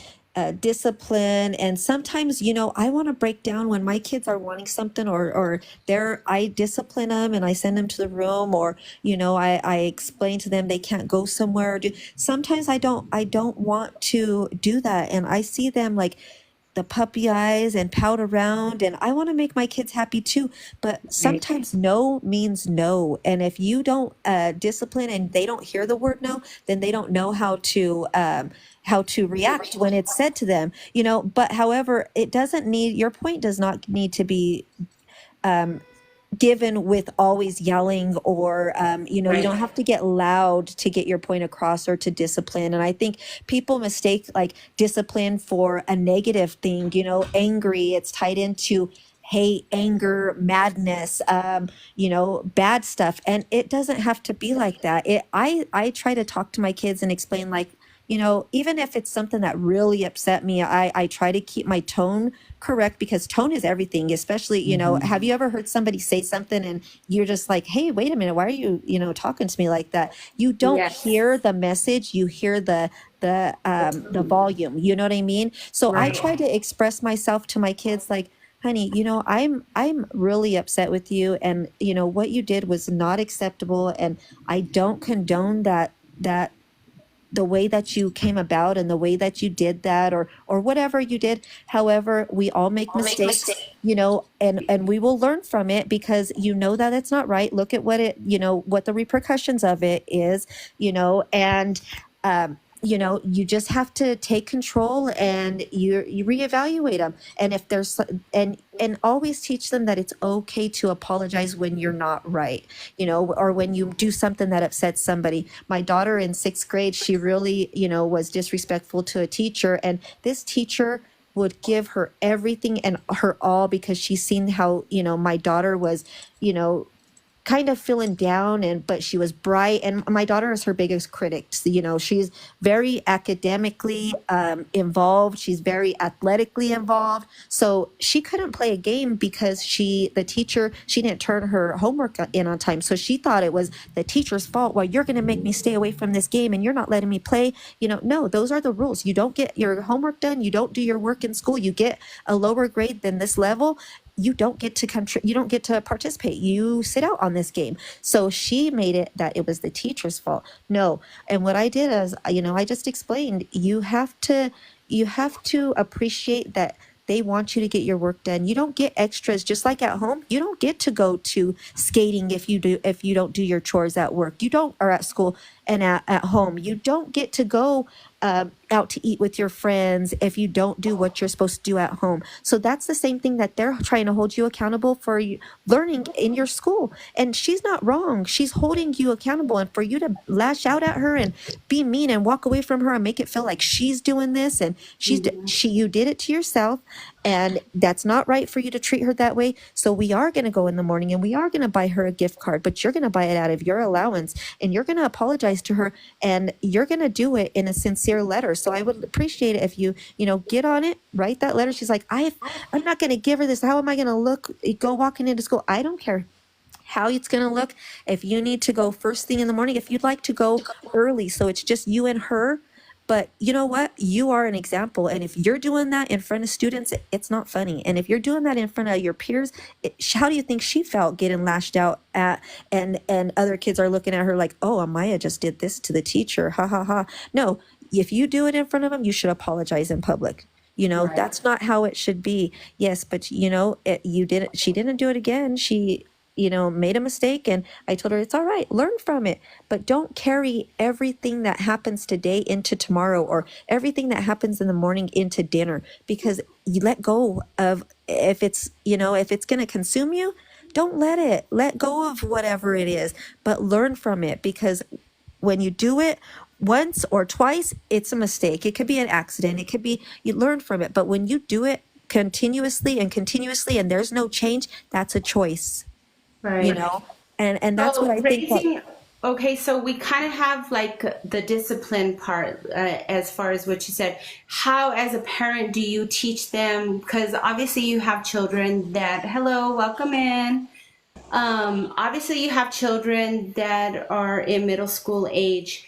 discipline. And sometimes, I want to break down when my kids are wanting something, or I discipline them and I send them to the room, or I explain to them they can't go somewhere. Sometimes I don't want to do that, and I see them like the puppy eyes and pout around, and I want to make my kids happy too, but Right. sometimes no means no. And if you don't discipline and they don't hear the word no, then they don't know how to react when it's said to them, but however, it doesn't need, your point does not need to be given with always yelling, or you Right. don't have to get loud to get your point across or to discipline. And I think people mistake like discipline for a negative thing. Angry, it's tied into hate, anger, madness, bad stuff, and it doesn't have to be like that. I try to talk to my kids and explain, like, even if it's something that really upset me, I try to keep my tone correct, because tone is everything. Especially, have you ever heard somebody say something and you're just like, hey, wait a minute, why are you, talking to me like that? You don't Yes. hear the message, you hear the volume. You know what I mean? So I Right. try to express myself to my kids like, honey, I'm really upset with you, and what you did was not acceptable, and I don't condone that the way that you came about and the way that you did that, or whatever you did. However, we all make mistakes, and we will learn from it, because that it's not right. Look at what the repercussions of it is, and you just have to take control, and you reevaluate them. And if there's, and always teach them that it's okay to apologize when you're not right, or when you do something that upsets somebody. My daughter in 6th grade, she really, was disrespectful to a teacher, and this teacher would give her everything and her all, because she's seen how, my daughter was, kind of feeling down, but she was bright, and my daughter is her biggest critic. So, she's very academically involved, she's very athletically involved, so she couldn't play a game because the teacher, she didn't turn her homework in on time, so she thought it was the teacher's fault. Well, you're going to make me stay away from this game and you're not letting me play. No, those are the rules. You don't get your homework done, you don't do your work in school, you get a lower grade than this level, you don't get to you don't get to participate. You sit out on this game. So she made it that it was the teacher's fault. No. And what I did is, I just explained, you have to appreciate that they want you to get your work done. You don't get extras. Just like at home, you don't get to go to skating if you don't do your chores at work. You don't, or at school and at home. You don't get to go out to eat with your friends if you don't do what you're supposed to do at home. So that's the same thing that they're trying to hold you accountable for, you learning in your school. And she's not wrong. She's holding you accountable. And for you to lash out at her and be mean and walk away from her and make it feel like she's doing this, and you did it to yourself, and that's not right for you to treat her that way. So we are going to go in the morning and we are going to buy her a gift card, but you're going to buy it out of your allowance, and you're going to apologize to her, and you're going to do it in a sincere letter. So I would appreciate it if you get on it, write that letter. She's like, I'm not going to give her this. How am I going to go walking into school? I don't care how it's going to look. If you need to go first thing in the morning, if you'd like to go early, so it's just you and her. But you know what? You are an example. And if you're doing that in front of students, it's not funny. And if you're doing that in front of your peers, how do you think she felt getting lashed out at, and other kids are looking at her like, oh, Amaya just did this to the teacher. Ha ha ha. No, if you do it in front of them, you should apologize in public. Right. That's not how it should be. Yes, but she didn't do it again. She made a mistake, and I told her it's all right, learn from it, but don't carry everything that happens today into tomorrow, or everything that happens in the morning into dinner, because you let go of, if it's going to consume you, don't let go of whatever it is, but learn from it, because when you do it once or twice, it's a mistake. It could be an accident. It could be, you learn from it. But when you do it continuously and there's no change, that's a choice, Right. and that's what So I think that, raising, okay, so we kind of have like the discipline part as far as what you said. How, as a parent, do you teach them? Because obviously you have children that, hello, welcome in. Obviously you have children that are in middle school age.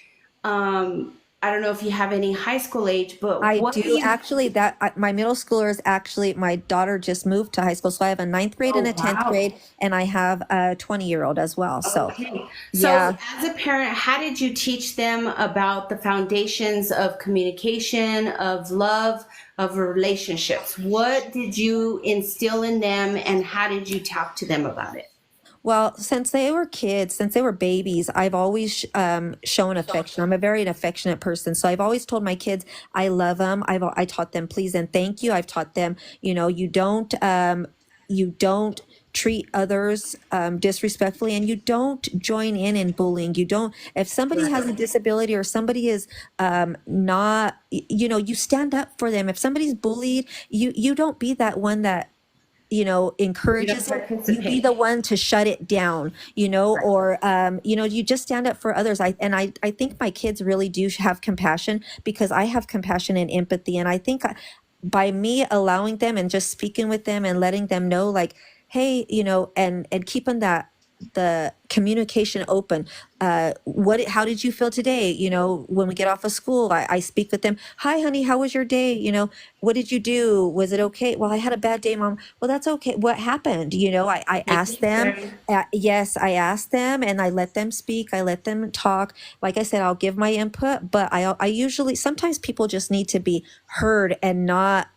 I don't know if you have any high school age, but I what do do you, actually. My middle schooler is actually, my daughter just moved to high school, so I have a ninth grade and oh a 10th wow. grade, and I have a 20-year-old as well. So Okay. So, yeah. as a parent, how did you teach them about the foundations of communication, of love, of relationships? What did you instill in them, and how did you talk to them about it? Well, since they were kids, since they were babies, I've always shown affection. I'm a very affectionate person, so I've always told my kids I love them. I taught them please and thank you. I've taught them, you don't treat others disrespectfully, and you don't join in bullying. You don't, if somebody has a disability or somebody is not, you stand up for them. If somebody's bullied, you don't be that one that You don't encourages it. You be participate. the one to shut it down, or you just stand up for others. I think my kids really do have compassion, because I have compassion and empathy, and I think by me allowing them and just speaking with them and letting them know, like, hey, and keeping the communication open. How did you feel today? When we get off of school, I speak with them. Hi, honey, how was your day? What did you do? Was it okay? Well, I had a bad day, mom. Well, that's okay. What happened? I asked them. Yes, I asked them, and I let them speak. I let them talk. Like I said, I'll give my input, but I usually, sometimes people just need to be heard and not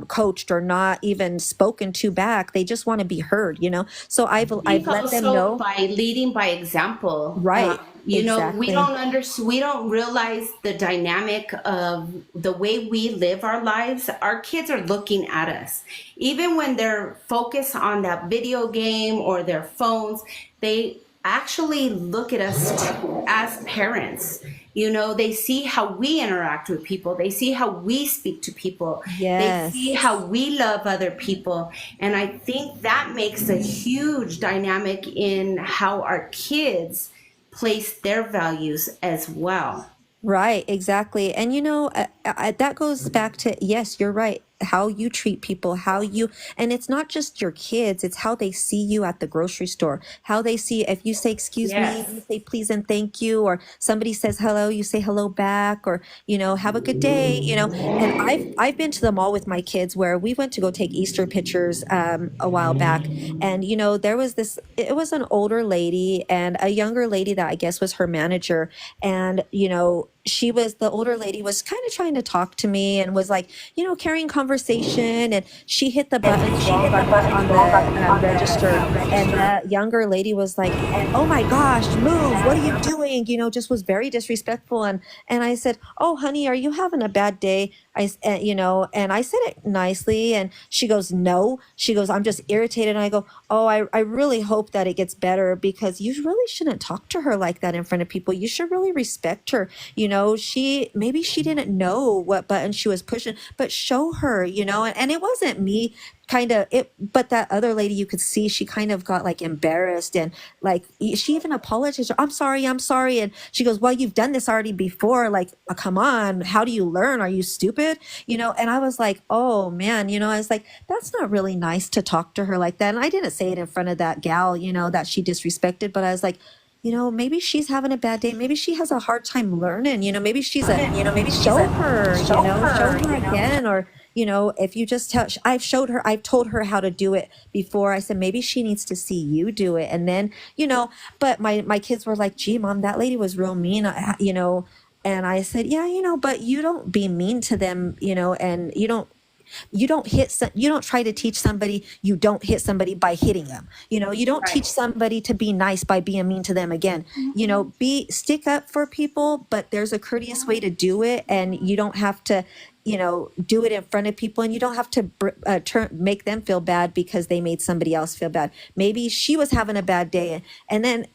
coached or not even spoken to back. They just want to be heard, So I've Think let them also know. by leading by example. Right. We Exactly. don't we don't realize the dynamic of the way we live our lives. Our kids are looking at us. Even when they're focused on that video game or their phones, they actually look at us as parents. They see how we interact with people. They see how we speak to people. They see Yes. how we love other people. And I think that makes a huge dynamic in how our kids place their values as well. Right, exactly. And that goes back to, yes, you're right. How you treat people, and it's not just your kids, it's how they see you at the grocery store. How they see, if you say, excuse me, Yes. you say please and thank you, or somebody says hello, you say hello back, or, have a good day, And I've been to the mall with my kids where we went to go take Easter pictures a while back. And, there was it was an older lady and a younger lady that I guess was her manager. And, the older lady was kind of trying to talk to me and was like, carrying conversation, and she hit the buttons wrong on the register. And that younger lady was like, oh my gosh, move, what are you doing? Just was very disrespectful. And I said, oh, honey, are you having a bad day? And I said it nicely, and she goes, no. She goes, I'm just irritated. And I go, oh, I really hope that it gets better, because you really shouldn't talk to her like that in front of people. You should really respect her. Maybe she didn't know what button she was pushing, but show her, and it wasn't me but that other lady, you could see she kind of got like embarrassed, and like she even apologized. I'm sorry. And she goes, well, you've done this already before. Like, come on, how do you learn? Are you stupid? And I was like, oh man, I was like, that's not really nice to talk to her like that. And I didn't say it in front of that gal, that she disrespected, but I was like, maybe she's having a bad day. Maybe she has a hard time learning. Maybe she's show her, show her again, or if you just tell, I've told her how to do it before. I said, maybe she needs to see you do it. And then, but my kids were like, gee, mom, that lady was real mean, and I said, yeah, but you don't be mean to them, and you don't you don't try to teach somebody, you don't hit somebody by hitting them. You don't teach somebody to be nice by being mean to them again. Stick up for people, but there's a courteous way to do it, and you don't have to do it in front of people, and you don't have to make them feel bad because they made somebody else feel bad. Maybe she was having a bad day, and then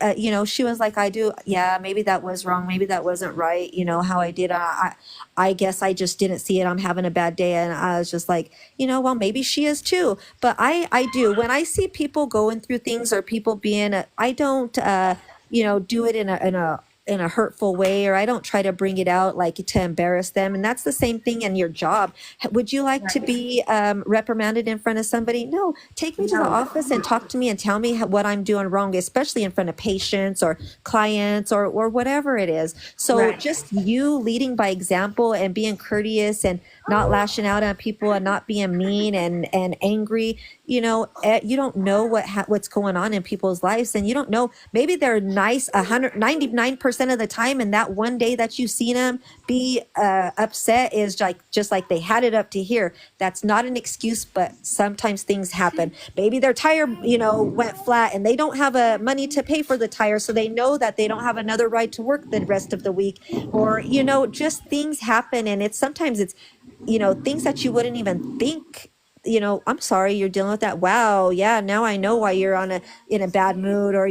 she was like, I do, yeah, maybe that was wrong, maybe that wasn't right, how I did. I guess I just didn't see it. I'm having a bad day, and I was just like, well, maybe she is too. But I do, when I see people going through things or people being, I don't do it in a hurtful way, or I don't try to bring it out like to embarrass them. And that's the same thing in your job. Would you like to be reprimanded in front of somebody? No, take me to the office and talk to me and tell me what I'm doing wrong, especially in front of patients or clients or whatever it is. So just you leading by example and being courteous and not lashing out on people and not being mean and angry. You don't know what's going on in people's lives, and you don't know, maybe they're nice 199% of the time, and that one day that you seen them be upset is just like they had it up to here. That's not an excuse, but sometimes things happen. Maybe their tire went flat and they don't have money to pay for the tire, so they know that they don't have another ride to work the rest of the week, or just things happen, and sometimes it's things that you wouldn't even think. I'm sorry you're dealing with that. Wow, yeah, now I know why you're in a bad mood, or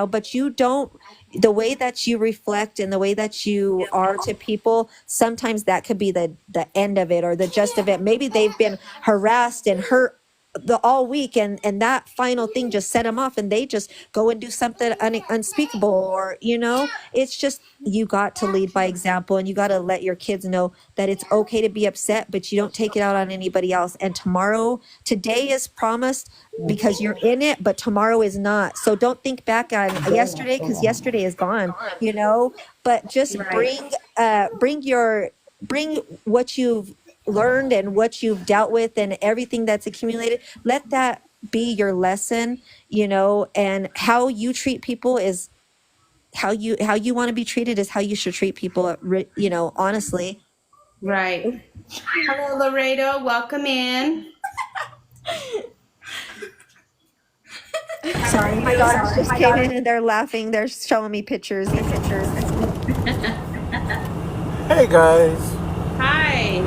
but you don't, the way that you reflect and the way that you are to people, sometimes that could be the end of it or the gist of it. Maybe they've been harassed and hurt all week, and that final thing just set them off, and they just go and do something unspeakable, or it's just, you got to lead by example, and you got to let your kids know that it's okay to be upset, but you don't take it out on anybody else. And today is promised because you're in it, but tomorrow is not. So don't think back on yesterday, because yesterday is gone, but just bring what you've learned and what you've dealt with and everything that's accumulated. Let that be your lesson, and how you treat people is how you want to be treated is how you should treat people, honestly. Right. Hello, Laredo. Welcome in. Sorry, my daughters just came in and they're laughing. They're showing me pictures. Hey guys. Hi.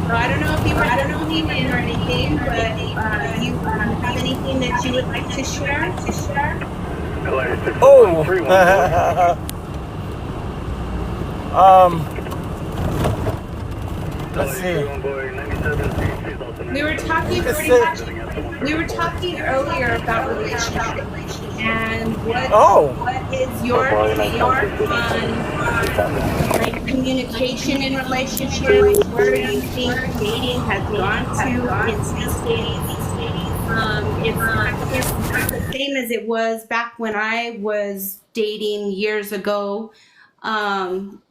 So I don't know if you were tuning in or anything, but you have anything that you would like to share? Oh. Let's see. We were talking earlier about relationships and what is your take on like communication in relationships? Where do you think dating has gone to in these days? It's not the same as it was back when I was dating years ago.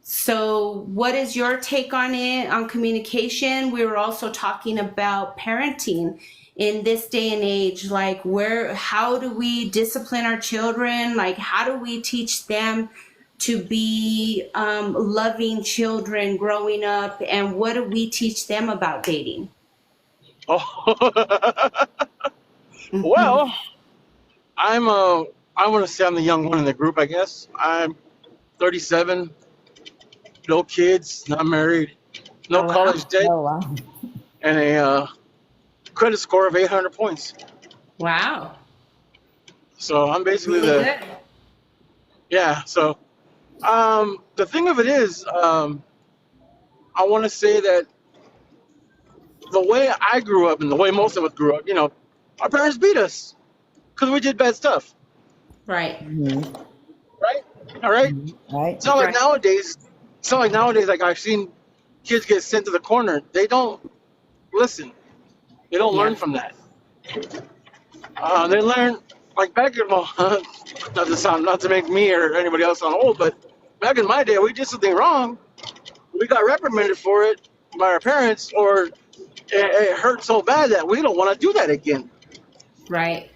So what is your take on it, on communication? We were also talking about parenting in this day and age, like how do we discipline our children? Like, how do we teach them to be loving children growing up? And what do we teach them about dating? Oh. Well, I want to say I'm the young one in the group, I guess. I'm 37, no kids, not married, no college debt, and a credit score of 800 points. Wow. So I'm basically Really good. yeah. So the thing of it is, I want to say that the way I grew up and the way most of us grew up, our parents beat us because we did bad stuff. Right. Right? All right? Right. It's not like nowadays, like I've seen kids get sent to the corner. They don't listen. They don't learn from that. They learn, like back in, not to make me or anybody else sound old, but back in my day, we did something wrong. We got reprimanded for it by our parents, or it hurt so bad that we don't want to do that again. Right.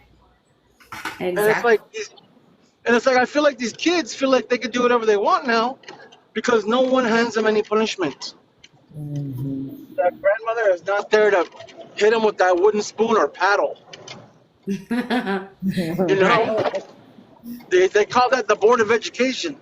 Exactly. And it's like I feel like these kids feel like they could do whatever they want now because no one hands them any punishment. That grandmother is not there to hit them with that wooden spoon or paddle. They call that the Board of Education.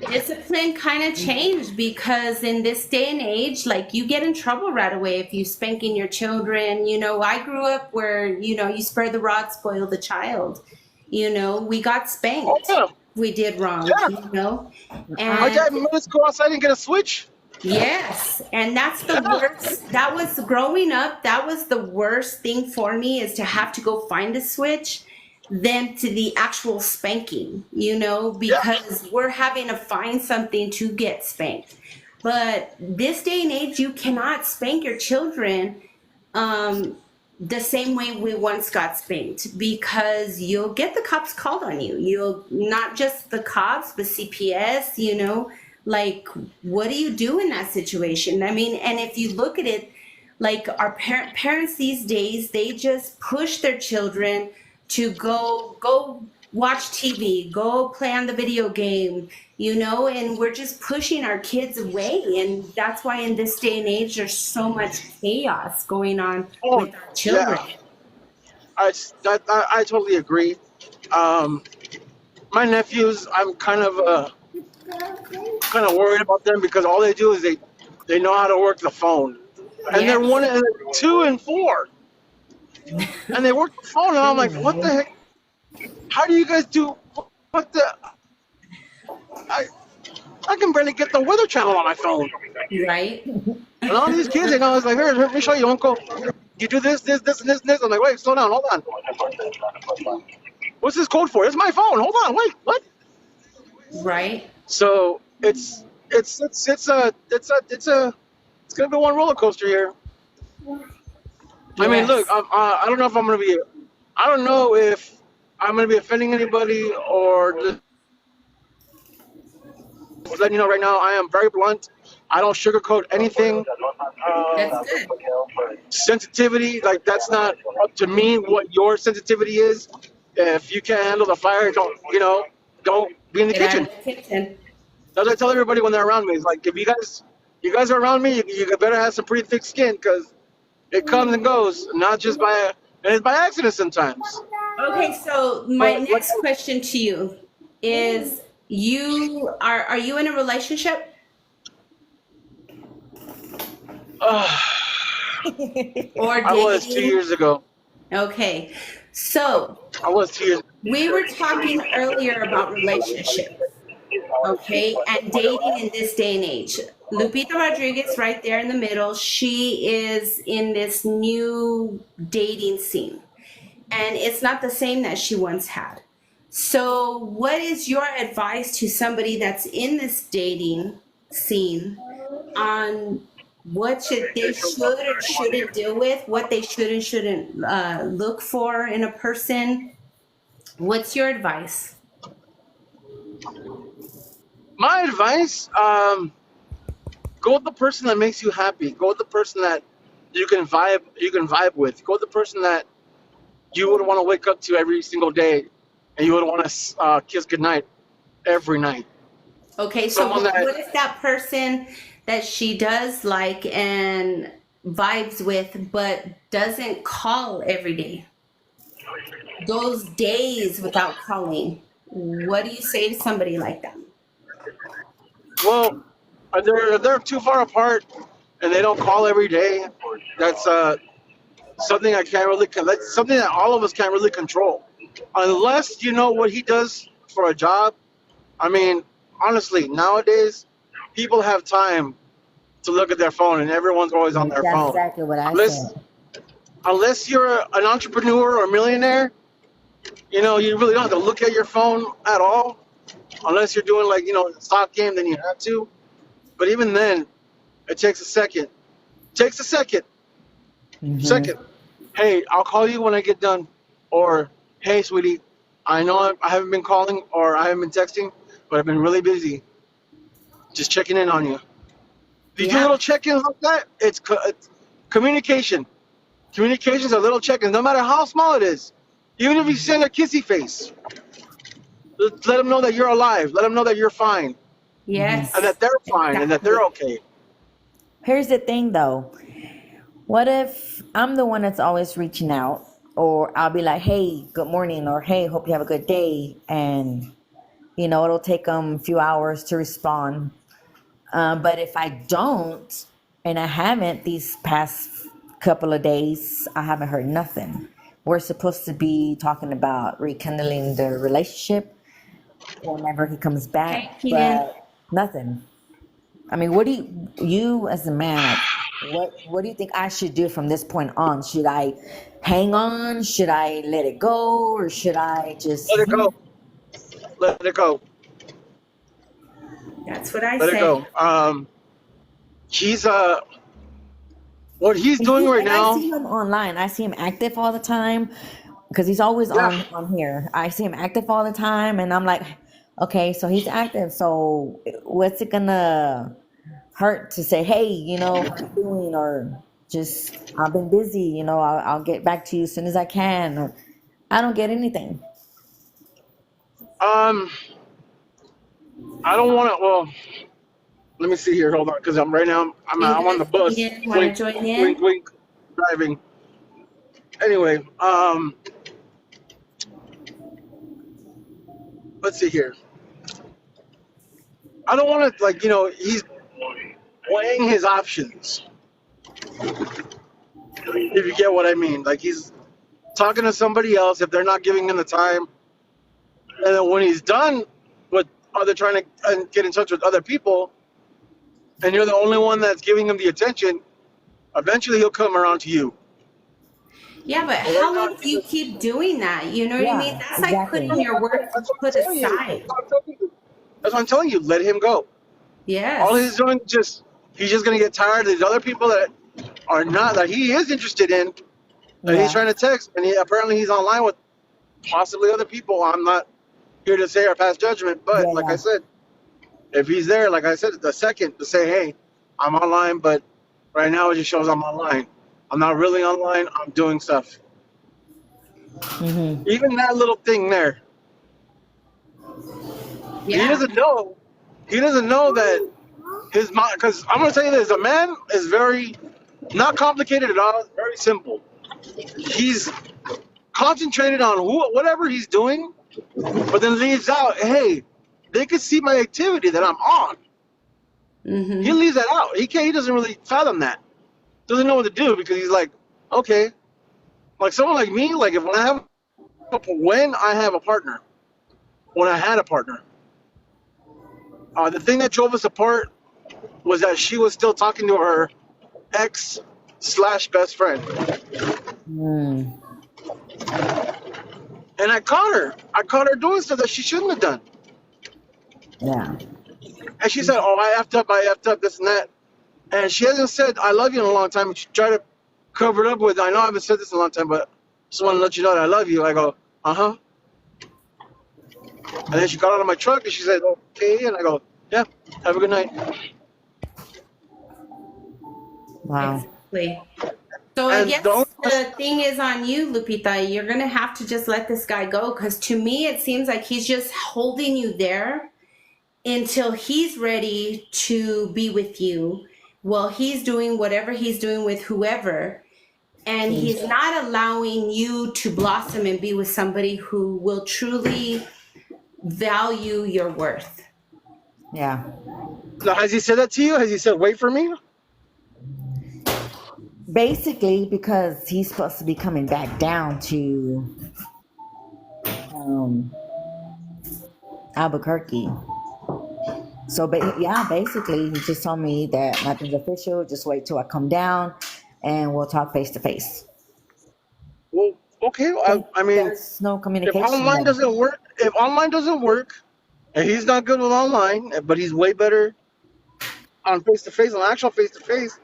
discipline kind of changed because in this day and age, like you get in trouble right away if you spanking your children. You know, I grew up where, you know, you spare the rod, spoil the child. You know, we got Oh spanked. yeah, We did wrong, yeah. you know? My And dad made us go outside and get a switch. yes, and that's the Yeah. worst. That was growing up, that was the worst thing for me is to have to go find a switch than to the actual spanking, you know, Yeah. because we're having to find something to get spanked. But this day and age, you cannot spank your children the same way we once got spanked because you'll get the cops called on you. You'll not just the cops, but CPS, you know, like what do you do in that situation? I mean, and if you look at it, like our parents these days, they just push their children to go watch TV, go play on the video game, you know, and we're just pushing our kids away. And that's why in this day and age, there's so much chaos going on Oh with our children. yeah. I totally agree. Um, my nephews, I'm kind of worried about them because all they do is they know how to work the phone, and they're Yes. and they're 2 and 4, and they work the phone, and I'm like, what the heck? How do you guys do? What the? I can barely get the Weather Channel on my phone. Right? And all these kids, you know, it's like, here, let me show you, Uncle. You do this, this, this, and this, and this. I'm like, wait, slow down, hold on. What's this code for? It's my phone. Hold on, wait, what? Right? So it's gonna be one roller coaster here. I mean, look, Yes. I don't know if I don't know if I'm gonna be offending anybody or just letting you know right now. I am very blunt. I don't sugarcoat anything. That's good. Sensitivity, like that's not up to me what your sensitivity is. If you can't handle the fire, don't be in the Get out kitchen. of the kitchen. That's what I tell everybody when they're around me. It's like if you guys are around me, you better have some pretty thick skin because it comes and goes, not just and it's by accident sometimes. Okay, so my But next question to you is are you in a relationship? Or I was 2 dating? years ago. Okay. So I was 2 years. we were talking earlier about relationships, okay, and dating in this day and age. Lupita Rodriguez, right there in the middle, she is in this new dating scene, and it's not the same that she once had. So, what is your advice to somebody that's in this dating scene on what they should or shouldn't deal with, what they should and shouldn't look for in a person? What's your advice? My advice, go with the person that makes you happy. Go with the person that you can vibe with. Go with the person that you would want to wake up to every single day, and you would want to kiss goodnight every night. Okay, so Someone that what if that person that she does like and vibes with, but doesn't call every day? Those days without calling. What do you say to somebody like that? well, they're too far apart, and they don't call every day. That's something I can't really. That's something that all of us can't really control, unless you know what he does for a job. I mean, honestly, nowadays people have time to look at their phone, and everyone's always on their That's phone. exactly what I Unless said. unless you're an entrepreneur or a millionaire, you know, you really don't have to look at your phone at all. Unless you're doing like, a stock game, then you have to. But even then, it takes a second. Takes a second. Second. Hey, I'll call you when I get done. Or, hey, sweetie, I know I haven't been calling or I haven't been texting, but I've been really busy. Just checking in on you. If you do Yeah. little check-ins like that, it's communication. Communications are little check-ins, no matter how small it is. Even if you send a kissy face, let them know that you're alive. Let them know that you're fine Yes. and that they're fine and that they're okay. Here's the thing though. What if I'm the one that's always reaching out, or I'll be like, hey, good morning, or hey, hope you have a good day, and You know, it'll take them a few hours to respond. But if I don't, and I haven't these past couple of days, I haven't heard nothing. We're supposed to be talking about rekindling the relationship whenever he comes Okay, back, Keenan. but nothing. I mean, what do you as a man, like, what do you think I should do from this point on? Should I hang on? Should I let it go, or should I just? Let it go. Let it go. That's what I Let it say. go. He's what he's doing right And I now. see him online. I see him active all the time because he's always Yeah. on here. I see him active all the time, and I'm like, okay, so he's active. So what's it gonna hurt to say, hey, you know, what are you doing? Or just, I've been busy. You know, I'll get back to you as soon as I can. Or I don't get anything. I don't want to. Well, let me see here. Hold on, because I'm on the bus. Keenan, want to Wink, join in? wink, wink. Driving. Anyway, let's see here. I don't want to, like, he's weighing his options. If you get what I mean, like, he's talking to somebody else if they're not giving him the time, and then when he's done with trying to get in touch with other people, and you're the only one that's giving him the attention, eventually he'll come around to you. Yeah, but how long do you keep doing that? You know what I mean? Yeah, That's like exactly. putting your work That's what put I'm telling you. aside. That's what I'm telling you. Let him go. Yes. All he's doing he's just gonna get tired of these other people that are not, that he is interested in, and Yeah. he's trying to text, and apparently he's online with possibly other people. I'm not here to say or pass judgment, but Yeah, like yeah. I said, if he's there, like I said, the second to say, hey, I'm online, but right now it just shows I'm online. I'm not really online. I'm doing stuff. Mm-hmm. Even that little thing there, he Yeah. doesn't know. He doesn't know that his mind. Because I'm gonna tell you this: a man is very not complicated at all. It's very simple. He's concentrated on whatever he's doing, but then leaves out, hey, they could see my activity that I'm on. Mm-hmm. He leaves that out. He doesn't really fathom that. Doesn't know what to do because he's like, okay, like someone like me, like when I have a partner, when I had a partner, the thing that drove us apart was that she was still talking to her ex/best friend, Mm. and I caught her. I caught her doing stuff that she shouldn't have done. Yeah. And she said, "Oh, I effed up, this and that." And she hasn't said "I love you" in a long time. She tried to cover it up with, "I know I haven't said this in a long time, but just want to let you know that I love you." I go, "Uh-huh." And then she got out of my truck and she said, "Okay." And I go, "Yeah, have a good night." Wow. Exactly. So I And guess the thing is on you, Lupita. You're gonna have to just let this guy go, because to me it seems like he's just holding you there until he's ready to be with you. Well, he's doing whatever he's doing with whoever, and he's not allowing you to blossom and be with somebody who will truly value your worth. Yeah. Now, has he said that to you? Has he said, "Wait for me"? Basically, because he's supposed to be coming back down to Albuquerque. So, yeah, basically, he just told me that nothing's official. Just wait till I come down, and we'll talk face to face. Well, okay. I mean, There's no if communication. online then. doesn't work, and he's not good with online, but he's way better on face to face, on actual face to face,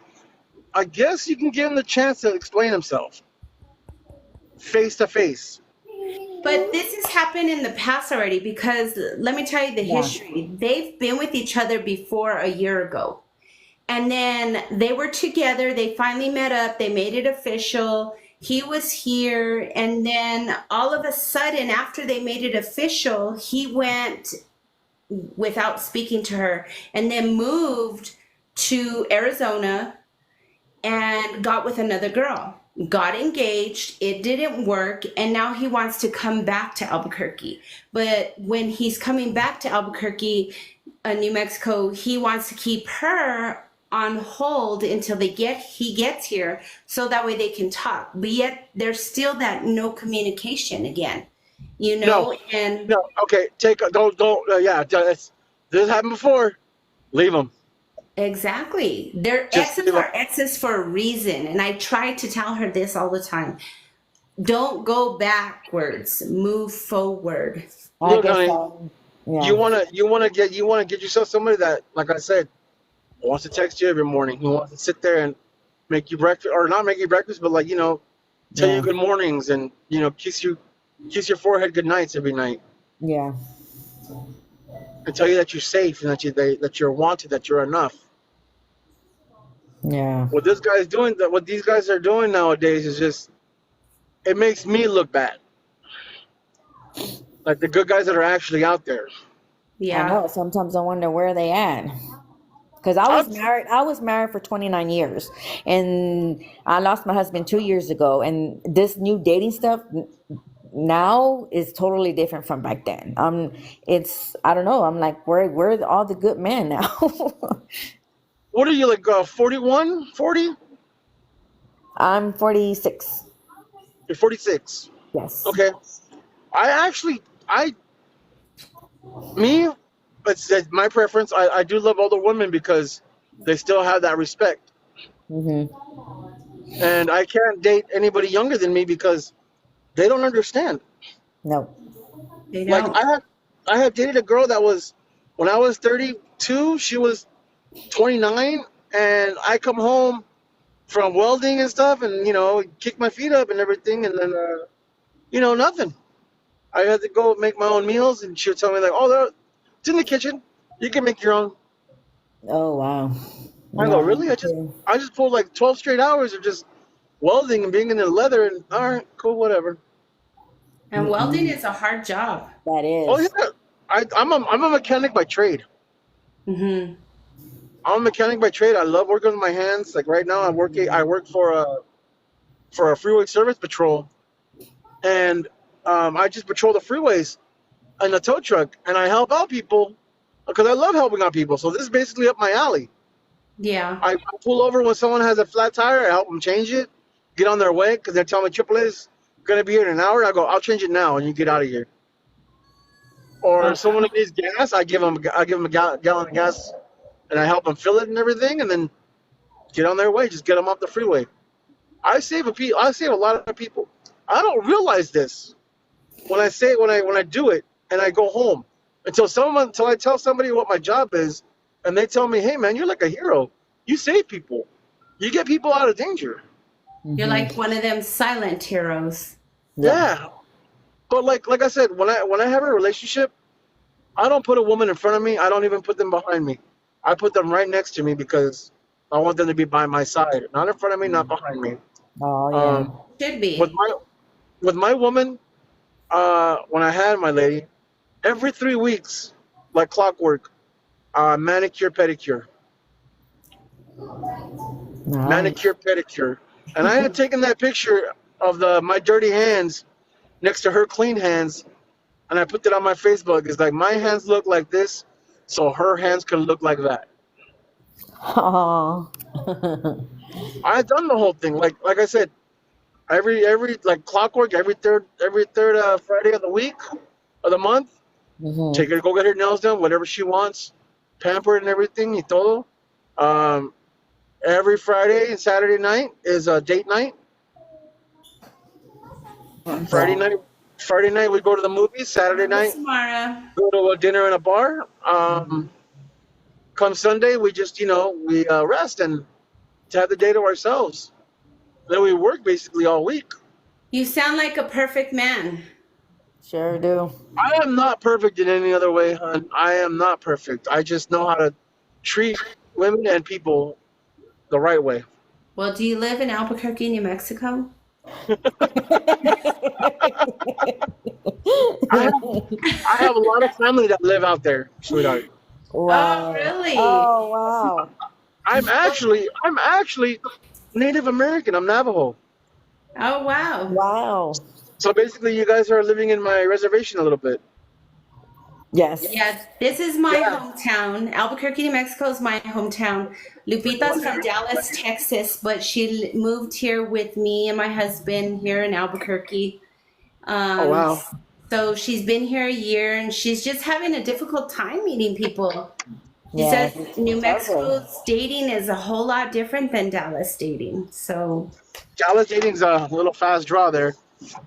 I guess you can give him the chance to explain himself face to face. But this has happened in the past already, because let me tell you the history. They've been with each other before a year ago. And then they were together. They finally met up. They made it official. He was here. And then all of a sudden, after they made it official, he went without speaking to her, and then moved to Arizona and got with another girl. got engaged, it didn't work, and now he wants to come back to Albuquerque. But when he's coming back to Albuquerque, New Mexico, he wants to keep her on hold until he gets here, so that way they can talk. But yet there's still that no communication again, you know. No, And no. Okay, don't. Yeah, this happened before. Leave them. exactly, their Just exes leave 'em. are exes for a reason, and I try to tell her this all the time. Don't go backwards, move forward. I Look, guess honey, yeah. you wanna get yourself somebody that, like I said, wants to text you every morning. Who wants to sit there and make you breakfast, or not make you breakfast, but like tell Yeah. you good mornings and kiss your forehead good nights every night, Yeah. and tell you that you're safe and that you're wanted, that you're enough. Yeah. What these guys are doing nowadays is just, it makes me look bad. Like the good guys that are actually out there. I Yeah. know. Sometimes I wonder where they at. Because I was married for 29 years, and I lost my husband 2 years ago. And this new dating stuff now is totally different from back then. I don't know. I'm like, where are all the good men now? What are you, like 41, 40? I'm 46. You're 46. Yes. Okay. It's my preference. I do love older women because they still have that respect. Mm-hmm. And I can't date anybody younger than me because they don't understand. No. They Like don't. I have dated a girl that was, when I was 32, she was 29, and I come home from welding and stuff, and kick my feet up and everything, and then nothing. I had to go make my own meals, and she would tell me like, "Oh, it's in the kitchen. You can make your own." Oh, wow. I go, No. "Really?" I just pulled like 12 straight hours of just welding and being in the leather, and all right, cool, whatever. And welding is a hard job. That Oh is. yeah, I'm a mechanic by trade. Hmm. I'm a mechanic by trade. I love working with my hands. Like right now, I work for a freeway service patrol, and I just patrol the freeways in a tow truck, and I help out people because I love helping out people. So this is basically up my alley. Yeah. I pull over when someone has a flat tire. I help them change it, get on their way because they're telling me AAA is gonna be here in an hour. I go, I'll change it now, and you get out of here. Or if someone needs gas, I give them a gallon of gas, and I help them fill it and everything, and then get on their way. Just get them off the freeway. I save a lot of people. I don't realize this when I do it and I go home until I tell somebody what my job is, and they tell me, "Hey man, you're like a hero. You save people. You get people out of danger." You're like one of them silent heroes. Yeah. But like I said, when I have a relationship, I don't put a woman in front of me. I don't even put them behind me. I put them right next to me because I want them to be by my side, not in front of me, not behind me. Oh, yeah. Should be. With my woman, when I had my lady, every 3 weeks, like clockwork, manicure, pedicure, Nice. manicure, pedicure, and I had taken that picture of my dirty hands next to her clean hands, and I put it on my Facebook. It's like, my hands look like this, so her hands can look like that. Oh. I had done the whole thing. Like I said, every like clockwork, every third Friday of the week of the month, Mhm. take her to go get her nails done, whatever she wants, pampered and everything, y todo. Every Friday and Saturday night is a date night. Friday night we go to the movies. Saturday night Samara. go to a dinner in a bar. Come Sunday we just we rest and to have the day to ourselves. Then we work basically all week. You sound like a perfect man. Sure do. I am not perfect in any other way, hon. I am not perfect. I just know how to treat women and people the right way. Well, do you live in Albuquerque, New Mexico? I have a lot of family that live out there, sweetheart. Wow. Oh, really? Oh, wow. I'm actually Native American. I'm Navajo. Oh, wow. Wow. So basically, you guys are living in my reservation a little bit. Yes. Yeah, this is my Yeah. hometown. Albuquerque, New Mexico is my hometown. Lupita's from Dallas, Texas, but she moved here with me and my husband here in Albuquerque. Oh Um, wow. so she's been here a year and she's just having a difficult time meeting people. She Yeah. says New Mexico's dating is a whole lot different than Dallas dating. So Dallas dating's a little fast draw there.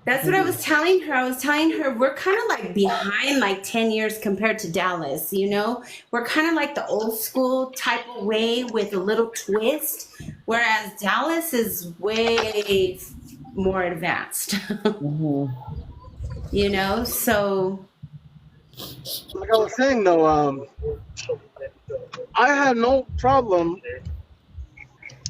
that's what I was telling her. I was telling her we're kind of like behind like 10 years compared to Dallas, you know? We're kind of like the old school type of way with a little twist, whereas Dallas is way more advanced, you know? So, Like I was saying though, I had no problem.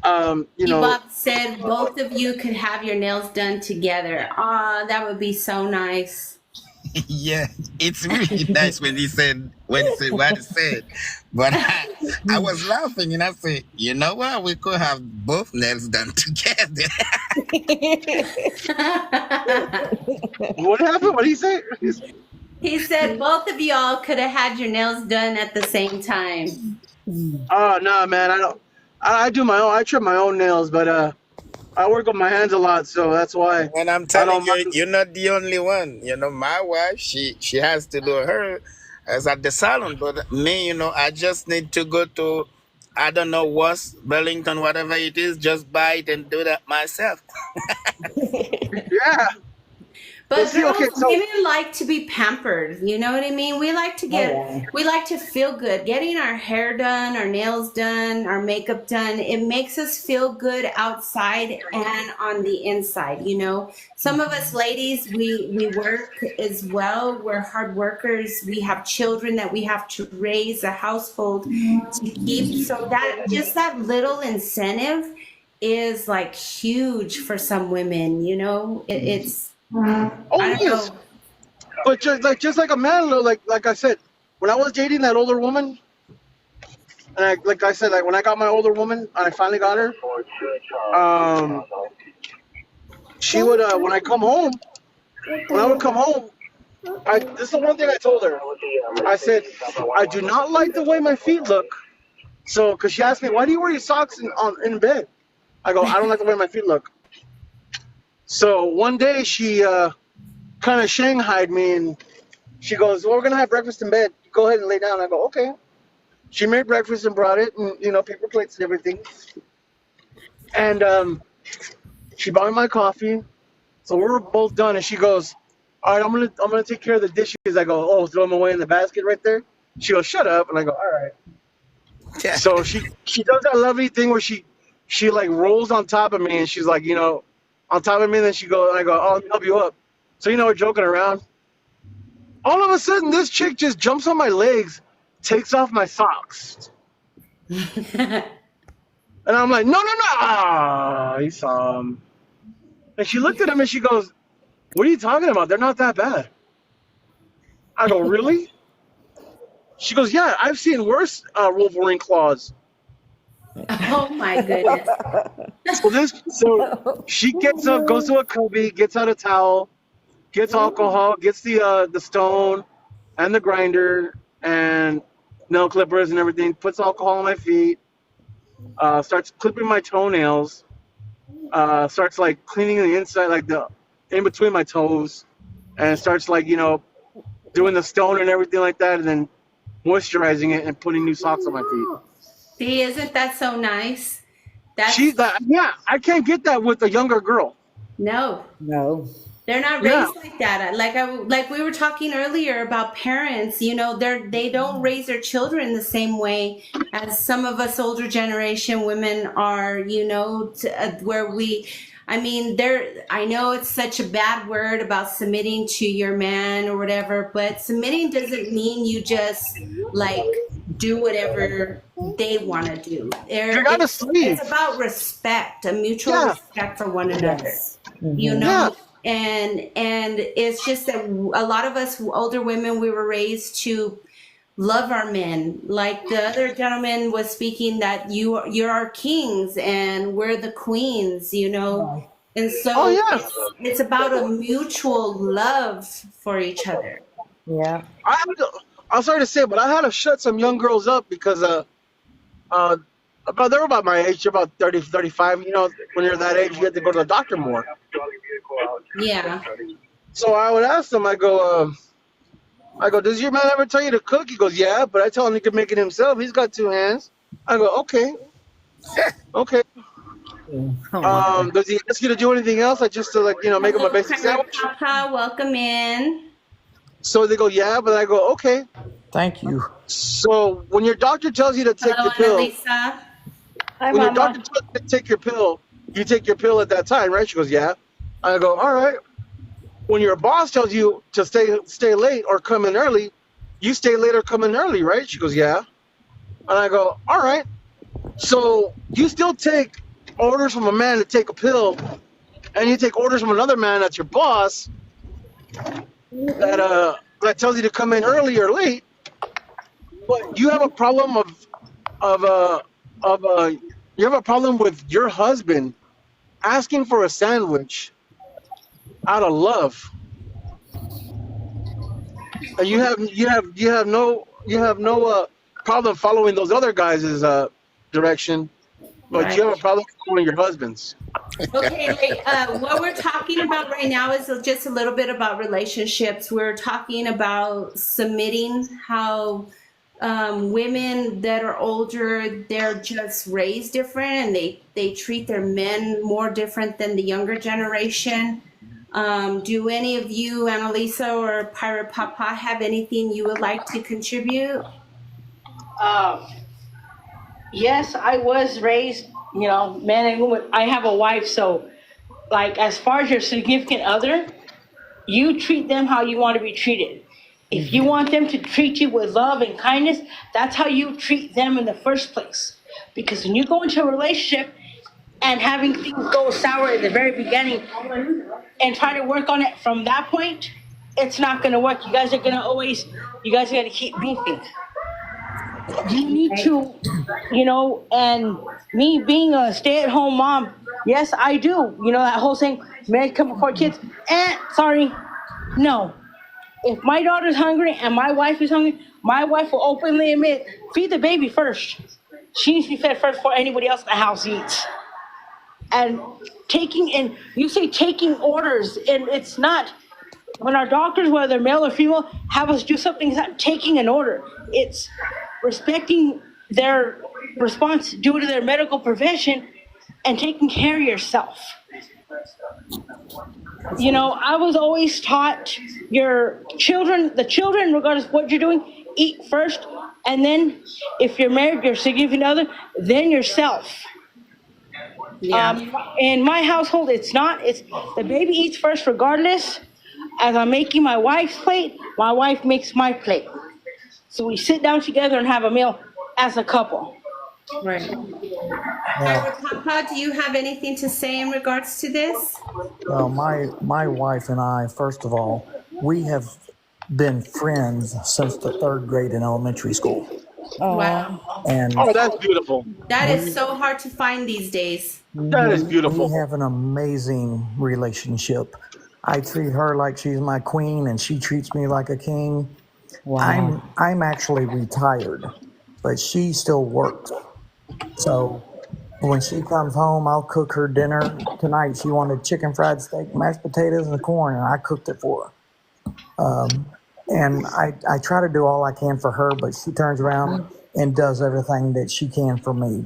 You know, Bob said both of you could have your nails done together. Ah, that would be so nice. Yeah, it's really nice when he said what he said. But I was laughing and I said, you know what? We could have both nails done together. what happened? What did he say? He said both of y'all could have had your nails done at the same time. Oh no, man, I don't. I do my own. I trim my own nails, but I work with my hands a lot, so that's why And I'm I telling don't you, mind. you're not the only one. You know, my wife, she has to do her as at the salon, but me, you know, I just need to go to, I don't know, West Burlington, whatever it is, just buy it and do that myself. Yeah, but But see, okay, girls, so women like to be pampered. You know what I mean? We like to we like to feel good. Getting our hair done, our nails done, our makeup done, it makes us feel good outside and on the inside, you know? Some of us ladies, we work as well. We're hard workers. We have children that we have to raise, a household to keep. So that just that little incentive is like huge for some women, you know? It's oh I don't yes, know. but just like a man, like I said, when I was dating that older woman, and like I said, like when I got my older woman, and I finally got her, um, she would when I would come home, this is the one thing I told her. I said, I do not like the way my feet look. So, because she asked me, why do you wear your socks in bed? I go, I don't like the way my feet look. So one day she kind of shanghaied me and she goes, well, we're going to have breakfast in bed. Go ahead and lay down. I go, okay. She made breakfast and brought it and, paper plates and everything. And she bought me my coffee. So we were both done and she goes, all right, I'm gonna take care of the dishes. I go, oh, throw them away in the basket right there. She goes, shut up. And I go, all right. Yeah. So she does that lovely thing where she like rolls on top of me and she's like, on top of me. And then I go, oh, let me help you up. So we're joking around. All of a sudden, this chick just jumps on my legs, takes off my socks, and I'm like, no. Ah, he saw him. And she looked at him and she goes, what are you talking about? They're not that bad. I go, really? She goes, yeah, I've seen worse Wolverine claws. Oh my goodness. So she gets up, goes to a cubby, gets out a towel, gets alcohol, gets the stone and the grinder and nail clippers and everything, puts alcohol on my feet, starts clipping my toenails, starts like cleaning the inside, like the in between my toes, and starts like doing the stone and everything like that, and then moisturizing it and putting new socks on my feet. See, isn't that so nice? That's She's like, yeah, I can't get that with a younger girl. no. No. They're not Yeah. raised like that. Like we were talking earlier about parents, they don't raise their children the same way as some of us older generation women are, where I know it's such a bad word about submitting to your man or whatever, but submitting doesn't mean you just like do whatever they want to do. You gotta sleep. It's about respect, a mutual Yeah. respect for one another. You Yeah. know, and it's just that a lot of us older women, we were raised to love our men. Like the other gentleman was speaking that you're our kings and we're the queens, And Oh so yeah. it's about a mutual love for each other. Yeah. I'm sorry to say, but I had to shut some young girls up because they're about my age, they're about 30, 35. You know, when you're that age, you have to go to the doctor more. Yeah. So I would ask them. I go, does your man ever tell you to cook? He goes, yeah, but I tell him he can make it himself. He's got 2 hands. I go, okay, okay. Oh my. Does he ask you to do anything else? Like just to make him a Hello, basic Pirate sandwich? Papa, welcome in. So they go, yeah, but I go, okay. Thank you. So when your doctor tells you to take Hello, the pill, Annalisa. Hi, when your Mama. doctor tells you to take your pill, you take your pill at that time, right? She goes, yeah. I go, all right. When your boss tells you to stay late or come in early, you stay late or come in early, right? She goes, yeah. And I go, all right. So you still take orders from a man to take a pill, and you take orders from another man that's your boss that tells you to come in early or late, but you have a problem you have a problem with your husband asking for a sandwich out of love, and you have no problem following those other guys' direction, but you have a problem following your husband's. Okay, what we're talking about right now is just a little bit about relationships. We're talking about submitting, how women that are older, they're just raised different and they treat their men more different than the younger generation. Do any of you, Annalisa or Pirate Papa, have anything you would like to contribute? Yes, I was raised, man and woman. I have a wife, so like as far as your significant other, you treat them how you want to be treated. If you want them to treat you with love and kindness, that's how you treat them in the first place. Because when you go into a relationship and having things go sour at the very beginning and try to work on it from that point, it's not going to work. You guys are going to keep beefing. You need to, and me being a stay-at-home mom, yes, I do. That whole thing, men come before kids. Sorry, no. If my daughter's hungry and my wife is hungry, my wife will openly admit, feed the baby first. She needs to be fed first before anybody else in the house eats. And you say taking orders, and it's not, when our doctors, whether they're male or female, have us do something, it's not taking an order. It's respecting their response due to their medical profession and taking care of yourself. I was always taught the children, regardless of what you're doing, eat first, and then if you're married, your significant other, then yourself. Yeah. In my household, it's the baby eats first regardless. As I'm making my wife's plate, my wife makes my plate. So we sit down together and have a meal as a couple. Right. Well, Papa, do you have anything to say in regards to this? well, my wife and I, first of all, we have been friends since the 3rd grade in elementary school, Wow. and Oh, that's beautiful. That is so hard to find these days. That is we beautiful. have an amazing relationship. I treat her like she's my queen, and she treats me like a king. Wow. I'm actually retired, but she still works. So when she comes home, I'll cook her dinner. Tonight she wanted chicken fried steak, mashed potatoes, and corn, and I cooked it for her. And I try to do all I can for her, but she turns around and does everything that she can for me.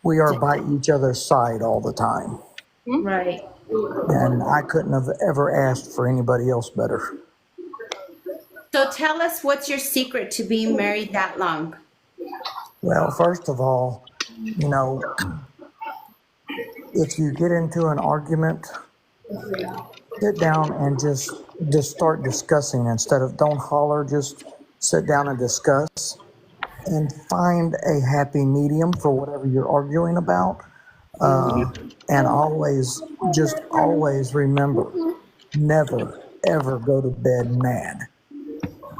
We are by each other's side all the time, Right. and I couldn't have ever asked for anybody else better. So tell us, what's your secret to being married that long? Well, first of all, if you get into an argument, sit down and just start discussing instead of don't holler. Just sit down and discuss, and find a happy medium for whatever you're arguing about. And always remember, never ever go to bed mad.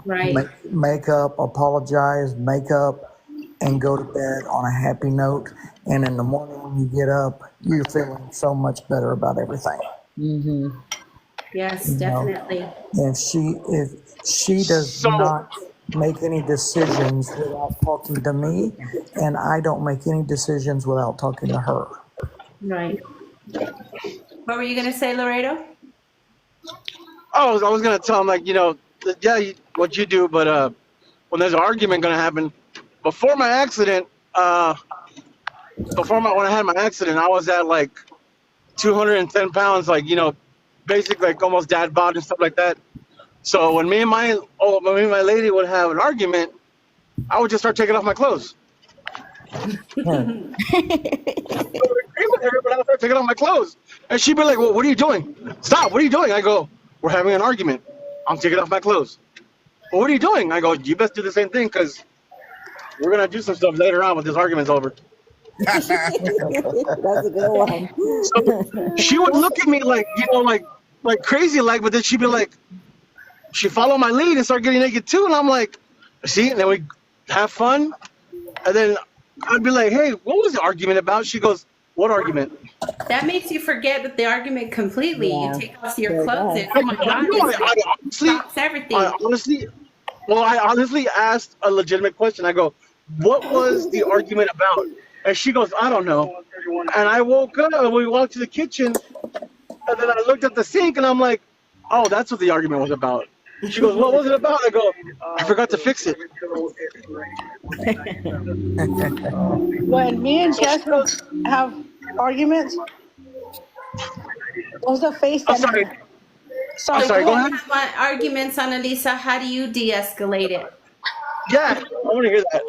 Right. Make up, apologize, make up, and go to bed on a happy note. And in the morning, when you get up, you're feeling so much better about everything. Yes, You know, definitely. if she does So, not make any decisions without talking to me, and I don't make any decisions without talking to her. Right. What were you gonna say, Laredo? I was gonna tell him like, yeah, what you do, but when there's an argument gonna happen, before my accident, when I had my accident, I was at like 210 pounds, like basically like almost dad bod and stuff like that. So when me and my lady would have an argument, I would just start taking off my clothes. Hmm. I would agree with her, but I would start taking off my clothes, and she'd be like, "Well, what are you doing? Stop! What are you doing?" I go, "We're having an argument. I'm taking off my clothes." Well, what are you doing? I go, "You best do the same thing, because we're gonna do some stuff later on when this argument's over." That's a good one. So she would look at me like, like crazy, like, but then she'd be like, she followed my lead and start getting naked too, and I'm like, see, and then we have fun, and then I'd be like, hey, what was the argument about? She goes, what argument? That makes you forget the argument completely. Yeah, You take off your sure clothes does. and oh my God, I honestly asked a legitimate question. I go, what was the argument about? And she goes, I don't know. And I woke up and we walked to the kitchen, and then I looked at the sink and I'm like, oh, that's what the argument was about. She goes, what was it about? I go, I forgot to fix it. When me and Jessica have arguments, what's the face I'm that? sorry. Sorry, I'm sorry, go ahead. Have arguments, Annalisa, how do you de-escalate it? Yeah, I want to hear that.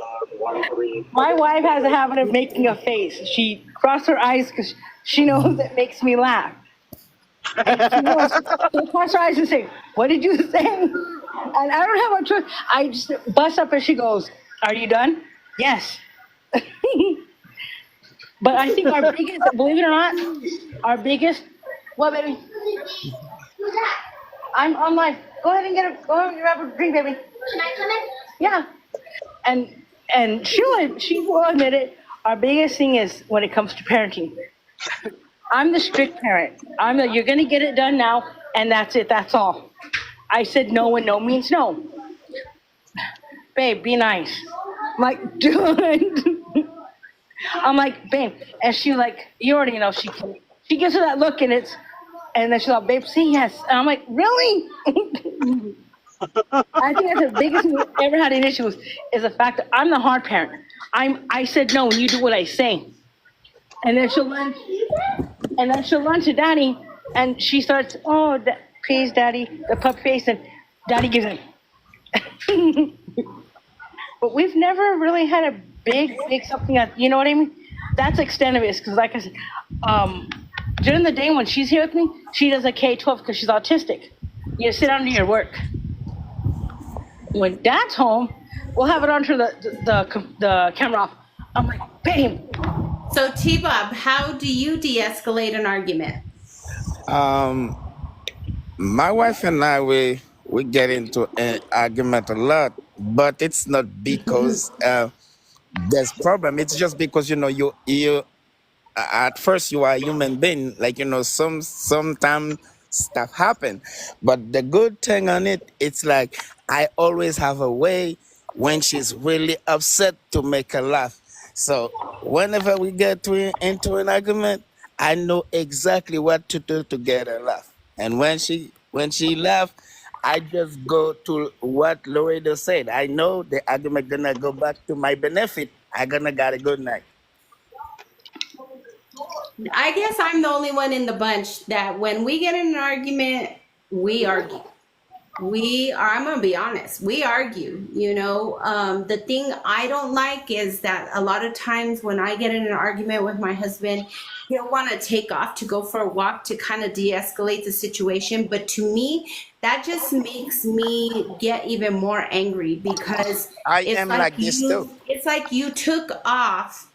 My wife has a habit of making a face. She crosses her eyes because she knows it makes me laugh. She'll cross her eyes and say, what did you say? And I don't have a choice. I just bust up and she goes, are you done? Yes. But I think our biggest, believe it or not, what, baby? I'm on live. Go ahead and go ahead and grab a drink, baby. Can I come in? Yeah. And she will admit it. Our biggest thing is when it comes to parenting. I'm the strict parent. You're gonna get it done now, and that's it. That's all. I said no when no means no. Babe, be nice. I'm like, dude. I'm like, babe, and she like, you already know she gives her that look, and then she's like, babe, see, yes. And I'm like, really? I think that's the biggest thing we've ever had an issue with is the fact that I'm the hard parent. I said no, and you do what I say. And then she'll run to daddy, and she starts, oh, please, daddy, the pup face, and daddy gives in. But we've never really had a big something that, you know what I mean? That's extent of it, because like I said, during the day when she's here with me, she does a K-12 because she's autistic. You sit down and do your work. When dad's home, we'll have it on to the camera off. I'm like, babe. So T-Bob, how do you de-escalate an argument? My wife and I, we get into an argument a lot, but it's not because there's problem. It's just because you at first you are a human being. Like sometimes stuff happen, but the good thing on it, it's like I always have a way when she's really upset to make her laugh. So whenever we get into an argument, I know exactly what to do to get her laugh. And when she laugh, I just go to what Laredo said. I know the argument gonna go back to my benefit. I got a good night. I guess I'm the only one in the bunch that when we get in an argument, we argue. I'm gonna be honest, we argue. The thing I don't like is that a lot of times when I get in an argument with my husband, he'll want to take off to go for a walk to kind of de-escalate the situation. But to me, that just makes me get even more angry because I am like this too. It's like you took off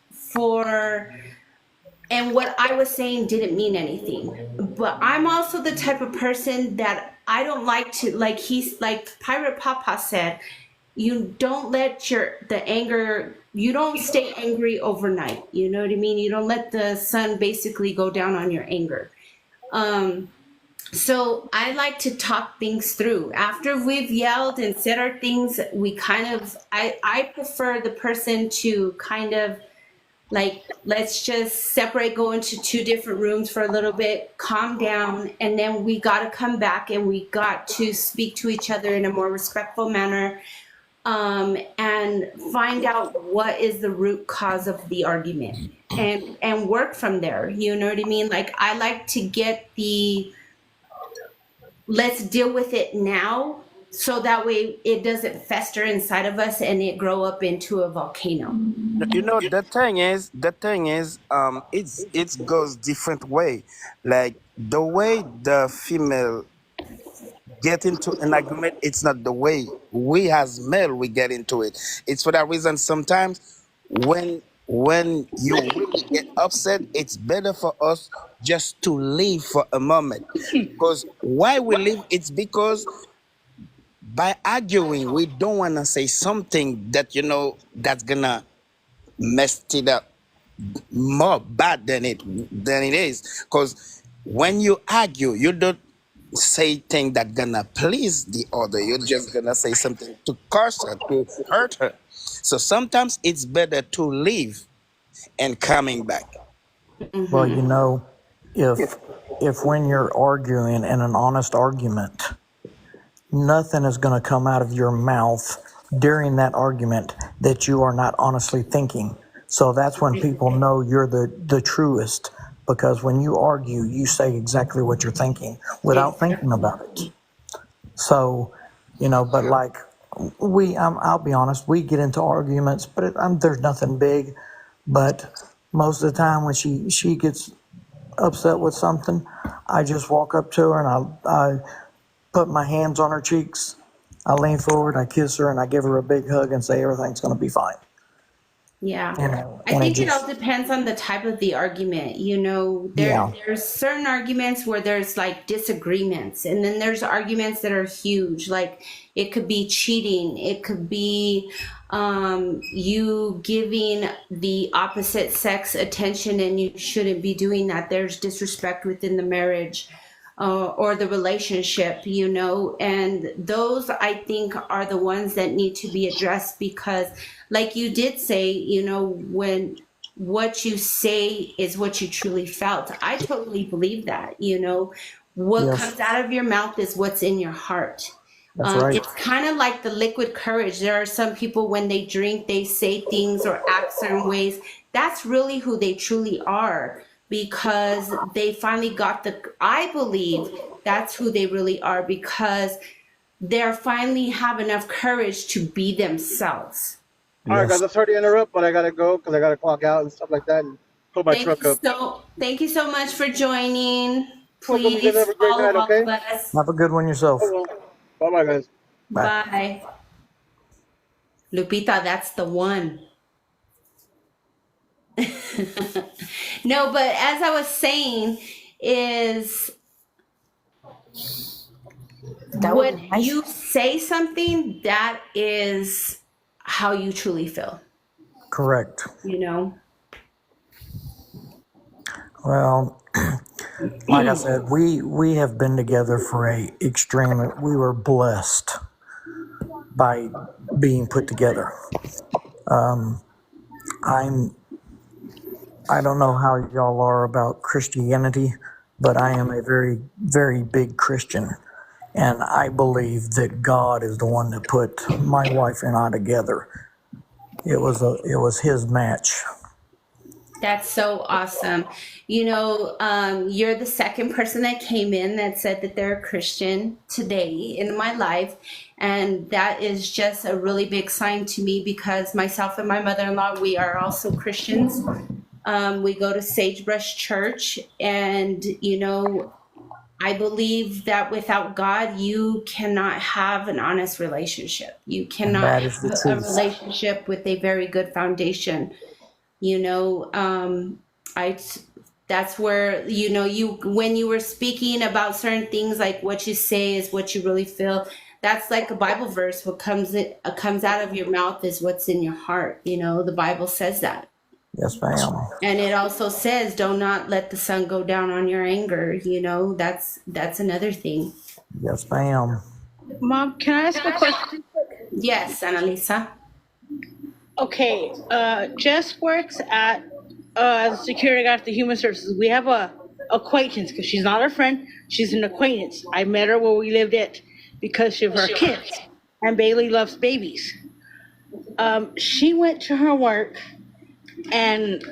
and what I was saying didn't mean anything. But I'm also the type of person that I don't like to, like Pirate Papa said, you don't let the anger you don't stay angry overnight. You know what I mean? You don't let the sun basically go down on your anger. So I like to talk things through. After we've yelled and said our things, we kind of, I prefer the person to kind of like, let's just separate, go into two different rooms for a little bit, calm down, and then we got to come back and we got to speak to each other in a more respectful manner, and find out what is the root cause of the argument, and work from there. You know what I mean? Like, I like to get the, let's deal with it now, so that way it doesn't fester inside of us and it grow up into a volcano. You know, the thing is, it goes different way. Like the way the female get into an argument, it's not the way we as male we get into it. It's for that reason sometimes when you really get upset, it's better for us just to leave for a moment. Because why we leave, it's because by arguing, we don't want to say something that, you know, that's gonna mess it up more bad than it is. Because when you argue, you don't say things that gonna please the other. You're just gonna say something to curse her, to hurt her. So sometimes it's better to leave and coming back. Well, you know, if when you're arguing in an honest argument, nothing is going to come out of your mouth during that argument that you are not honestly thinking. So that's when people know you're the truest, because when you argue, you say exactly what you're thinking without thinking about it. So, you know, but like I'll be honest, we get into arguments, but there's nothing big. But most of the time when she gets upset with something, I just walk up to her and I put my hands on her cheeks. I lean forward, I kiss her, and I give her a big hug and say everything's going to be fine. Yeah. You know, I think it all depends on the type of the argument. You know, there's certain arguments where there's like disagreements, and then there's arguments that are huge. Like it could be cheating, it could be you giving the opposite sex attention, and you shouldn't be doing that. There's disrespect within the marriage. Or the relationship, you know, and those I think are the ones that need to be addressed, because like you did say, you know, when what you say is what you truly felt. I totally believe that, you know, what comes out of your mouth is what's in your heart. That's right. It's kind of like the liquid courage. There are some people when they drink, they say things or act certain ways. That's really who they truly are, because they finally got I believe that's who they really are, because they're finally have enough courage to be themselves. All right, guys, I'm sorry to interrupt, but I gotta go because I gotta clock out and stuff like that and put my truck up. Thank you so much for joining. Welcome, you Please guys have a great follow night, all okay? of us. Have a good one yourself. Bye-bye, guys. Bye. Lupita, that's the one. No, but as I was saying, is when you say something, that is how you truly feel, Correct. you know? Well, like I said, we have been together for we were blessed by being put together. I don't know how y'all are about Christianity, but I am a very, very big Christian. And I believe that God is the one that put my wife and I together. It was his match. That's so awesome. You know, you're the second person that came in that said that they're a Christian today in my life. And that is just a really big sign to me, because myself and my mother-in-law, we are also Christians. We go to Sagebrush Church, and, you know, I believe that without God, you cannot have an honest relationship. You cannot That is have the a truth. relationship with a very good foundation. You know, that's where, you know, when you were speaking about certain things, like what you say is what you really feel. that's like a Bible verse. What comes out of your mouth is what's in your heart. You know, the Bible says that. Yes, ma'am. And it also says, do not let the sun go down on your anger. You know, that's another thing. Yes, ma'am. Mom, can I ask a question? Yes, Annalisa. Okay, Jess works at as a security guard at the Human Services. We have a acquaintance because she's not our friend. She's an acquaintance. I met her where we lived at because of her kids, and Bailey loves babies. She went to her work and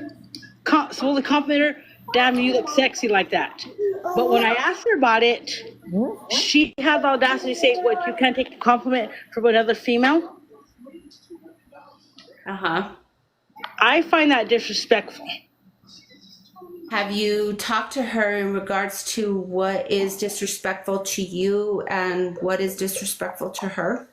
supposedly complimented her, "Damn, you look sexy like that." But when I asked her about it, she had the audacity to say, "What, you can't take a compliment from another female?" Uh-huh. I find that disrespectful. Have you talked to her in regards to what is disrespectful to you and what is disrespectful to her?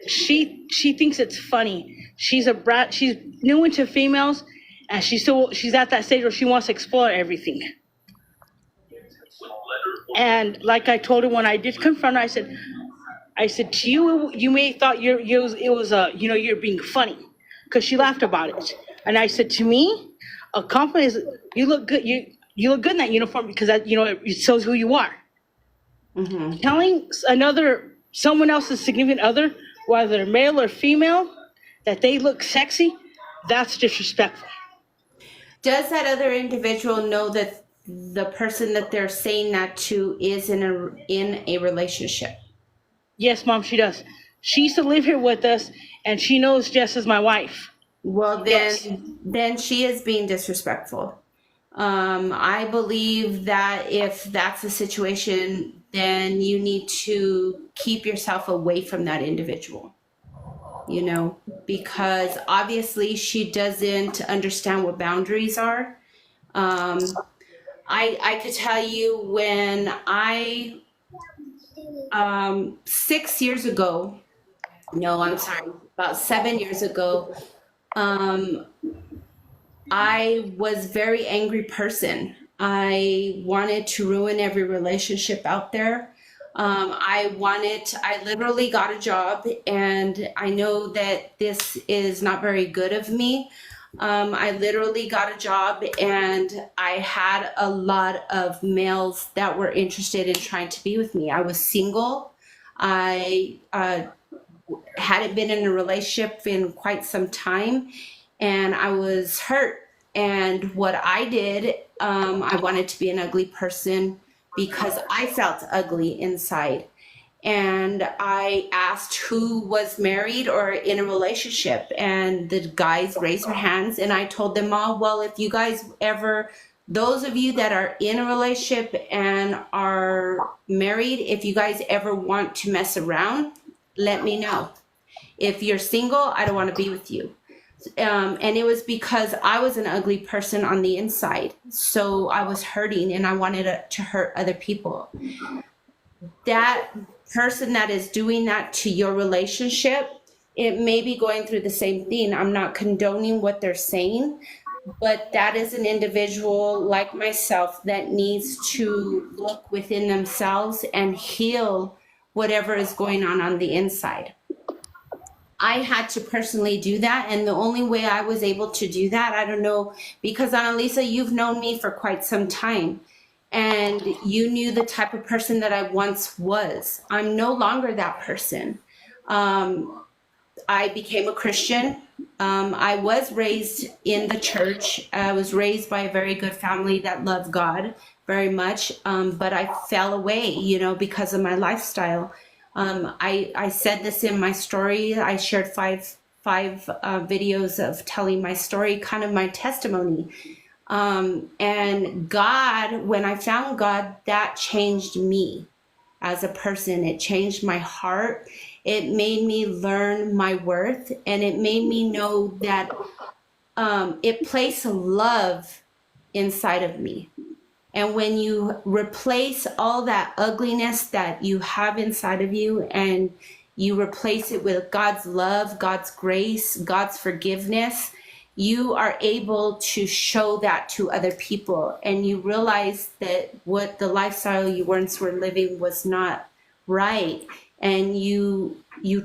She thinks it's funny. She's a brat. She's new into females, and she's at that stage where she wants to explore everything. And like I told her when I did confront her, I said to you, you may have thought it was you're being funny, because she laughed about it. And I said, to me, a compliment is, you look good. You look good in that uniform because that, it shows who you are. Mm-hmm. Telling someone else's significant other, whether male or female, that they look sexy, that's disrespectful. Does that other individual know that the person that they're saying that to is in a relationship? Yes, Mom, she does. She used to live here with us, and she knows Jess is my wife. Well, then she is being disrespectful. I believe that if that's the situation, then you need to keep yourself away from that individual, because obviously she doesn't understand what boundaries are. I could tell you when 6 years ago, no, I'm sorry, about 7 years ago, I was a very angry person. I wanted to ruin every relationship out there. I literally got a job, and I know that this is not very good of me. I literally got a job, and I had a lot of males that were interested in trying to be with me. I was single. I hadn't been in a relationship in quite some time, and I was hurt. And what I did, I wanted to be an ugly person because I felt ugly inside. And I asked who was married or in a relationship, and the guys raised their hands, and I told them all, well, if you guys those of you that are in a relationship and are married, if you guys ever want to mess around, let me know. If you're single, I don't want to be with you. And it was because I was an ugly person on the inside. So I was hurting, and I wanted to hurt other people. That person that is doing that to your relationship, it may be going through the same thing. I'm not condoning what they're saying, but that is an individual like myself that needs to look within themselves and heal whatever is going on the inside. I had to personally do that, and the only way I was able to do that, I don't know, because Annalisa, you've known me for quite some time, and you knew the type of person that I once was. I'm no longer that person. I became a Christian. I was raised in the church. I was raised by a very good family that loved God very much, but I fell away, because of my lifestyle. I said this in my story. I shared five videos of telling my story, kind of my testimony. And God, when I found God, that changed me as a person. It changed my heart. It made me learn my worth, and it made me know that it placed love inside of me. And when you replace all that ugliness that you have inside of you, and you replace it with God's love, God's grace, God's forgiveness, you are able to show that to other people. And you realize that what the lifestyle you once were living was not right, and you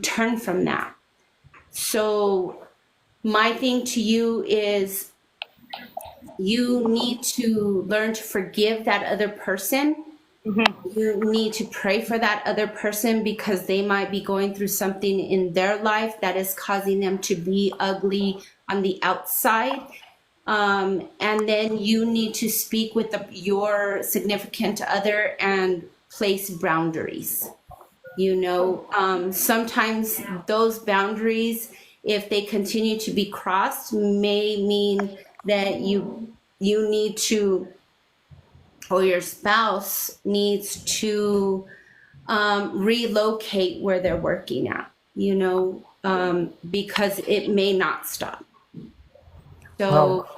turn from that. So my thing to you is you need to learn to forgive that other person. You need to pray for that other person because they might be going through something in their life that is causing them to be ugly on the outside. And then you need to speak with your significant other and place boundaries. You know, sometimes those boundaries, if they continue to be crossed, may mean that you need to, or your spouse needs to relocate where they're working at, you know, because it may not stop. So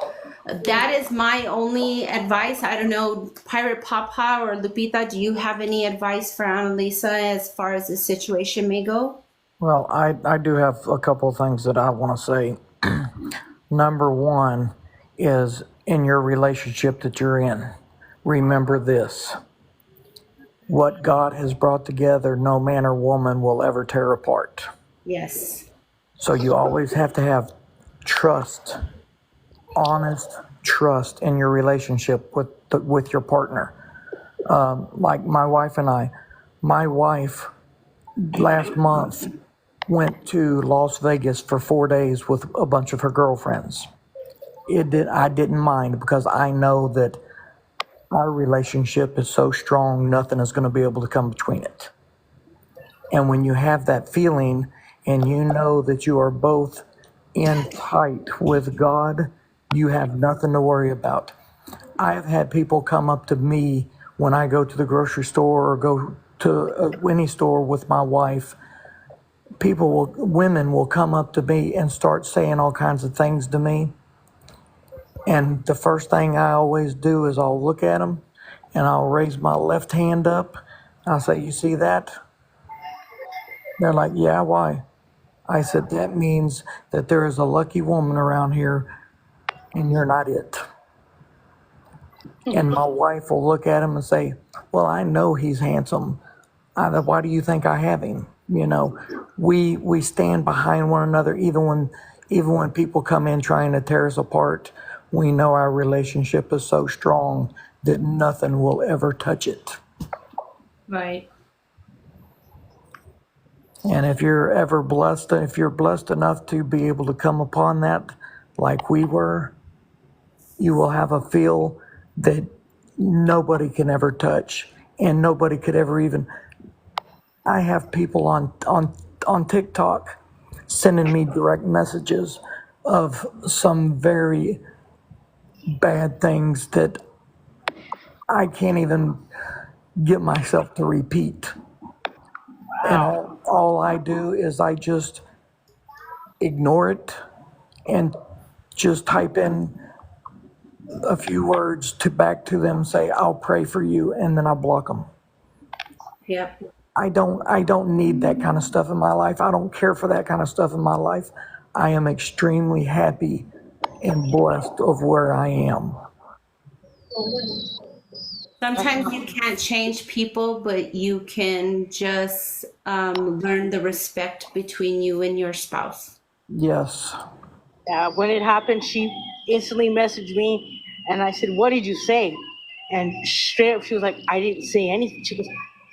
that is my only advice. I don't know, Pirate Papa or Lupita, do you have any advice for Annalisa as far as the situation may go? Well, I do have a couple of things that I want to say. Number one is in your relationship that you're in, remember this. What God has brought together, no man or woman will ever tear apart. Yes. So you always have to have trust, honest trust in your relationship with your partner. Like my wife and I. My wife last month went to Las Vegas for 4 days with a bunch of her girlfriends. I didn't mind because I know that our relationship is so strong, nothing is going to be able to come between it. And when you have that feeling and you know that you are both in tight with God, you have nothing to worry about. I have had people come up to me when I go to the grocery store or go to any store with my wife. Women will come up to me and start saying all kinds of things to me. And the first thing I always do is I'll look at them and I'll raise my left hand up. I'll say, you see that? They're like, yeah, why? I said, that means that there is a lucky woman around here and you're not it. And my wife will look at him and say, well, I know he's handsome. Why do you think I have him? You know, we stand behind one another even when people come in trying to tear us apart. We know our relationship is so strong that nothing will ever touch it. Right. And if you're blessed enough to be able to come upon that like we were, you will have a feel that nobody can ever touch and nobody could ever even. I have people on TikTok sending me direct messages of some very bad things that I can't even get myself to repeat. And all I do is I just ignore it and just type in a few words back to them, say, I'll pray for you, and then I block them. Yep. I don't need that kind of stuff in my life. I don't care for that kind of stuff in my life. I am extremely happy and blessed of where I am. Sometimes you can't change people, but you can just learn the respect between you and your spouse. Yes. When it happened, she instantly messaged me, and I said, "What did you say?" And straight up, she was like, "I didn't say anything." She goes,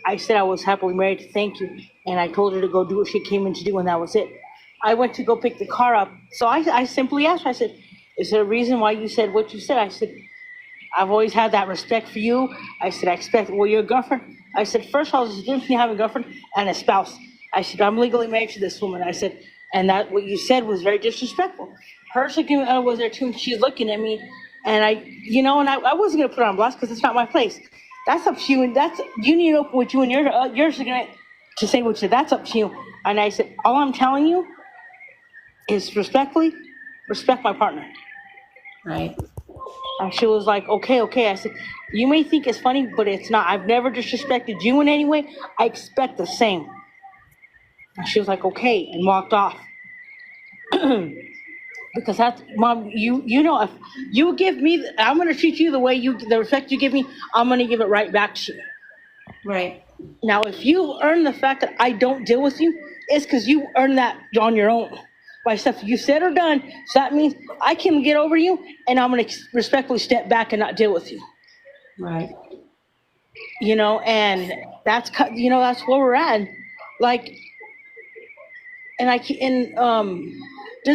"I said I was happily married. Thank you." And I told her to go do what she came in to do, and that was it. I went to go pick the car up, so I simply asked her. I said, "Is there a reason why you said what you said?" I said, "I've always had that respect for you." I said, "I expect, well, you're a girlfriend." I said, "First of all, there's a difference between having a girlfriend and a spouse." I said, "I'm legally married to this woman." I said, "And that what you said was very disrespectful." Her significant other was there too, and she's looking at me, and I wasn't gonna put her on blast because it's not my place. That's up to you, and you need to open with you and your significant to say what you said. That's up to you. And I said, all I'm telling you is respectfully, respect my partner. Right. And she was like, okay. I said, you may think it's funny, but it's not. I've never disrespected you in any way. I expect the same. And she was like, okay, and walked off. Because that's, Mom, you know, if you give me, I'm going to treat you the respect you give me, I'm going to give it right back to you. Right. Now, if you earn the fact that I don't deal with you, it's because you earned that on your own by stuff you said or done. So that means I can get over you, and I'm going to respectfully step back and not deal with you. Right. You know, and that's that's where we're at. Like, does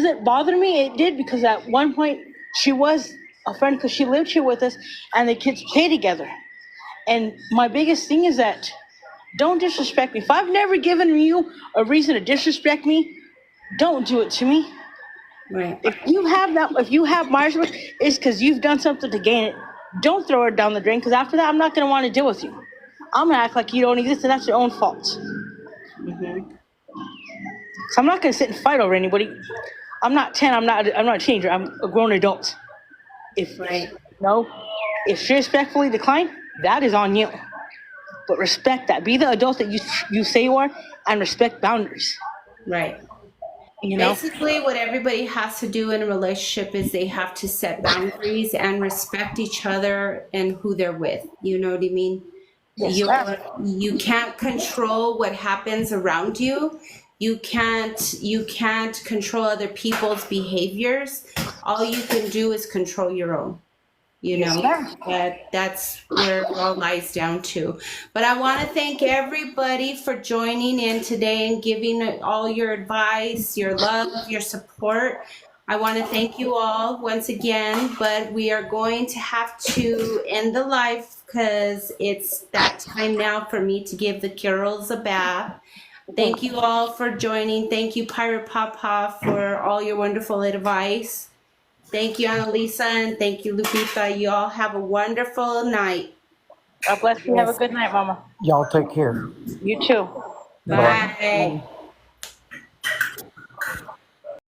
it bother me? It did, because at one point she was a friend because she lived here with us, and the kids play together. And my biggest thing is that don't disrespect me. If I've never given you a reason to disrespect me, don't do it to me. Right. If you have my respect, it's because you've done something to gain it. Don't throw it down the drain, because after that, I'm not going to want to deal with you. I'm going to act like you don't exist, and that's your own fault. Mm-hmm. So I'm not going to sit and fight over anybody. I'm not 10. I'm not a teenager. I'm a grown adult. Right. If she respectfully declined, that is on you. But respect that. Be the adult that you say you are, and respect boundaries. Right. You know? Basically, what everybody has to do in a relationship is they have to set boundaries and respect each other and who they're with. You know what I mean? Yes, You can't control what happens around you. You can't control other people's behaviors. All you can do is control your own. You know, that's where it all lies down to. But I want to thank everybody for joining in today and giving all your advice, your love, your support. I want to thank you all once again, but we are going to have to end the live because it's that time now for me to give the girls a bath. Thank you all for joining. Thank you, Pirate Papa, for all your wonderful advice. Thank you, Annalisa, and thank you, Lupita. You all have a wonderful night. God bless you. Have a good night, Mama. Y'all take care. You too. Bye.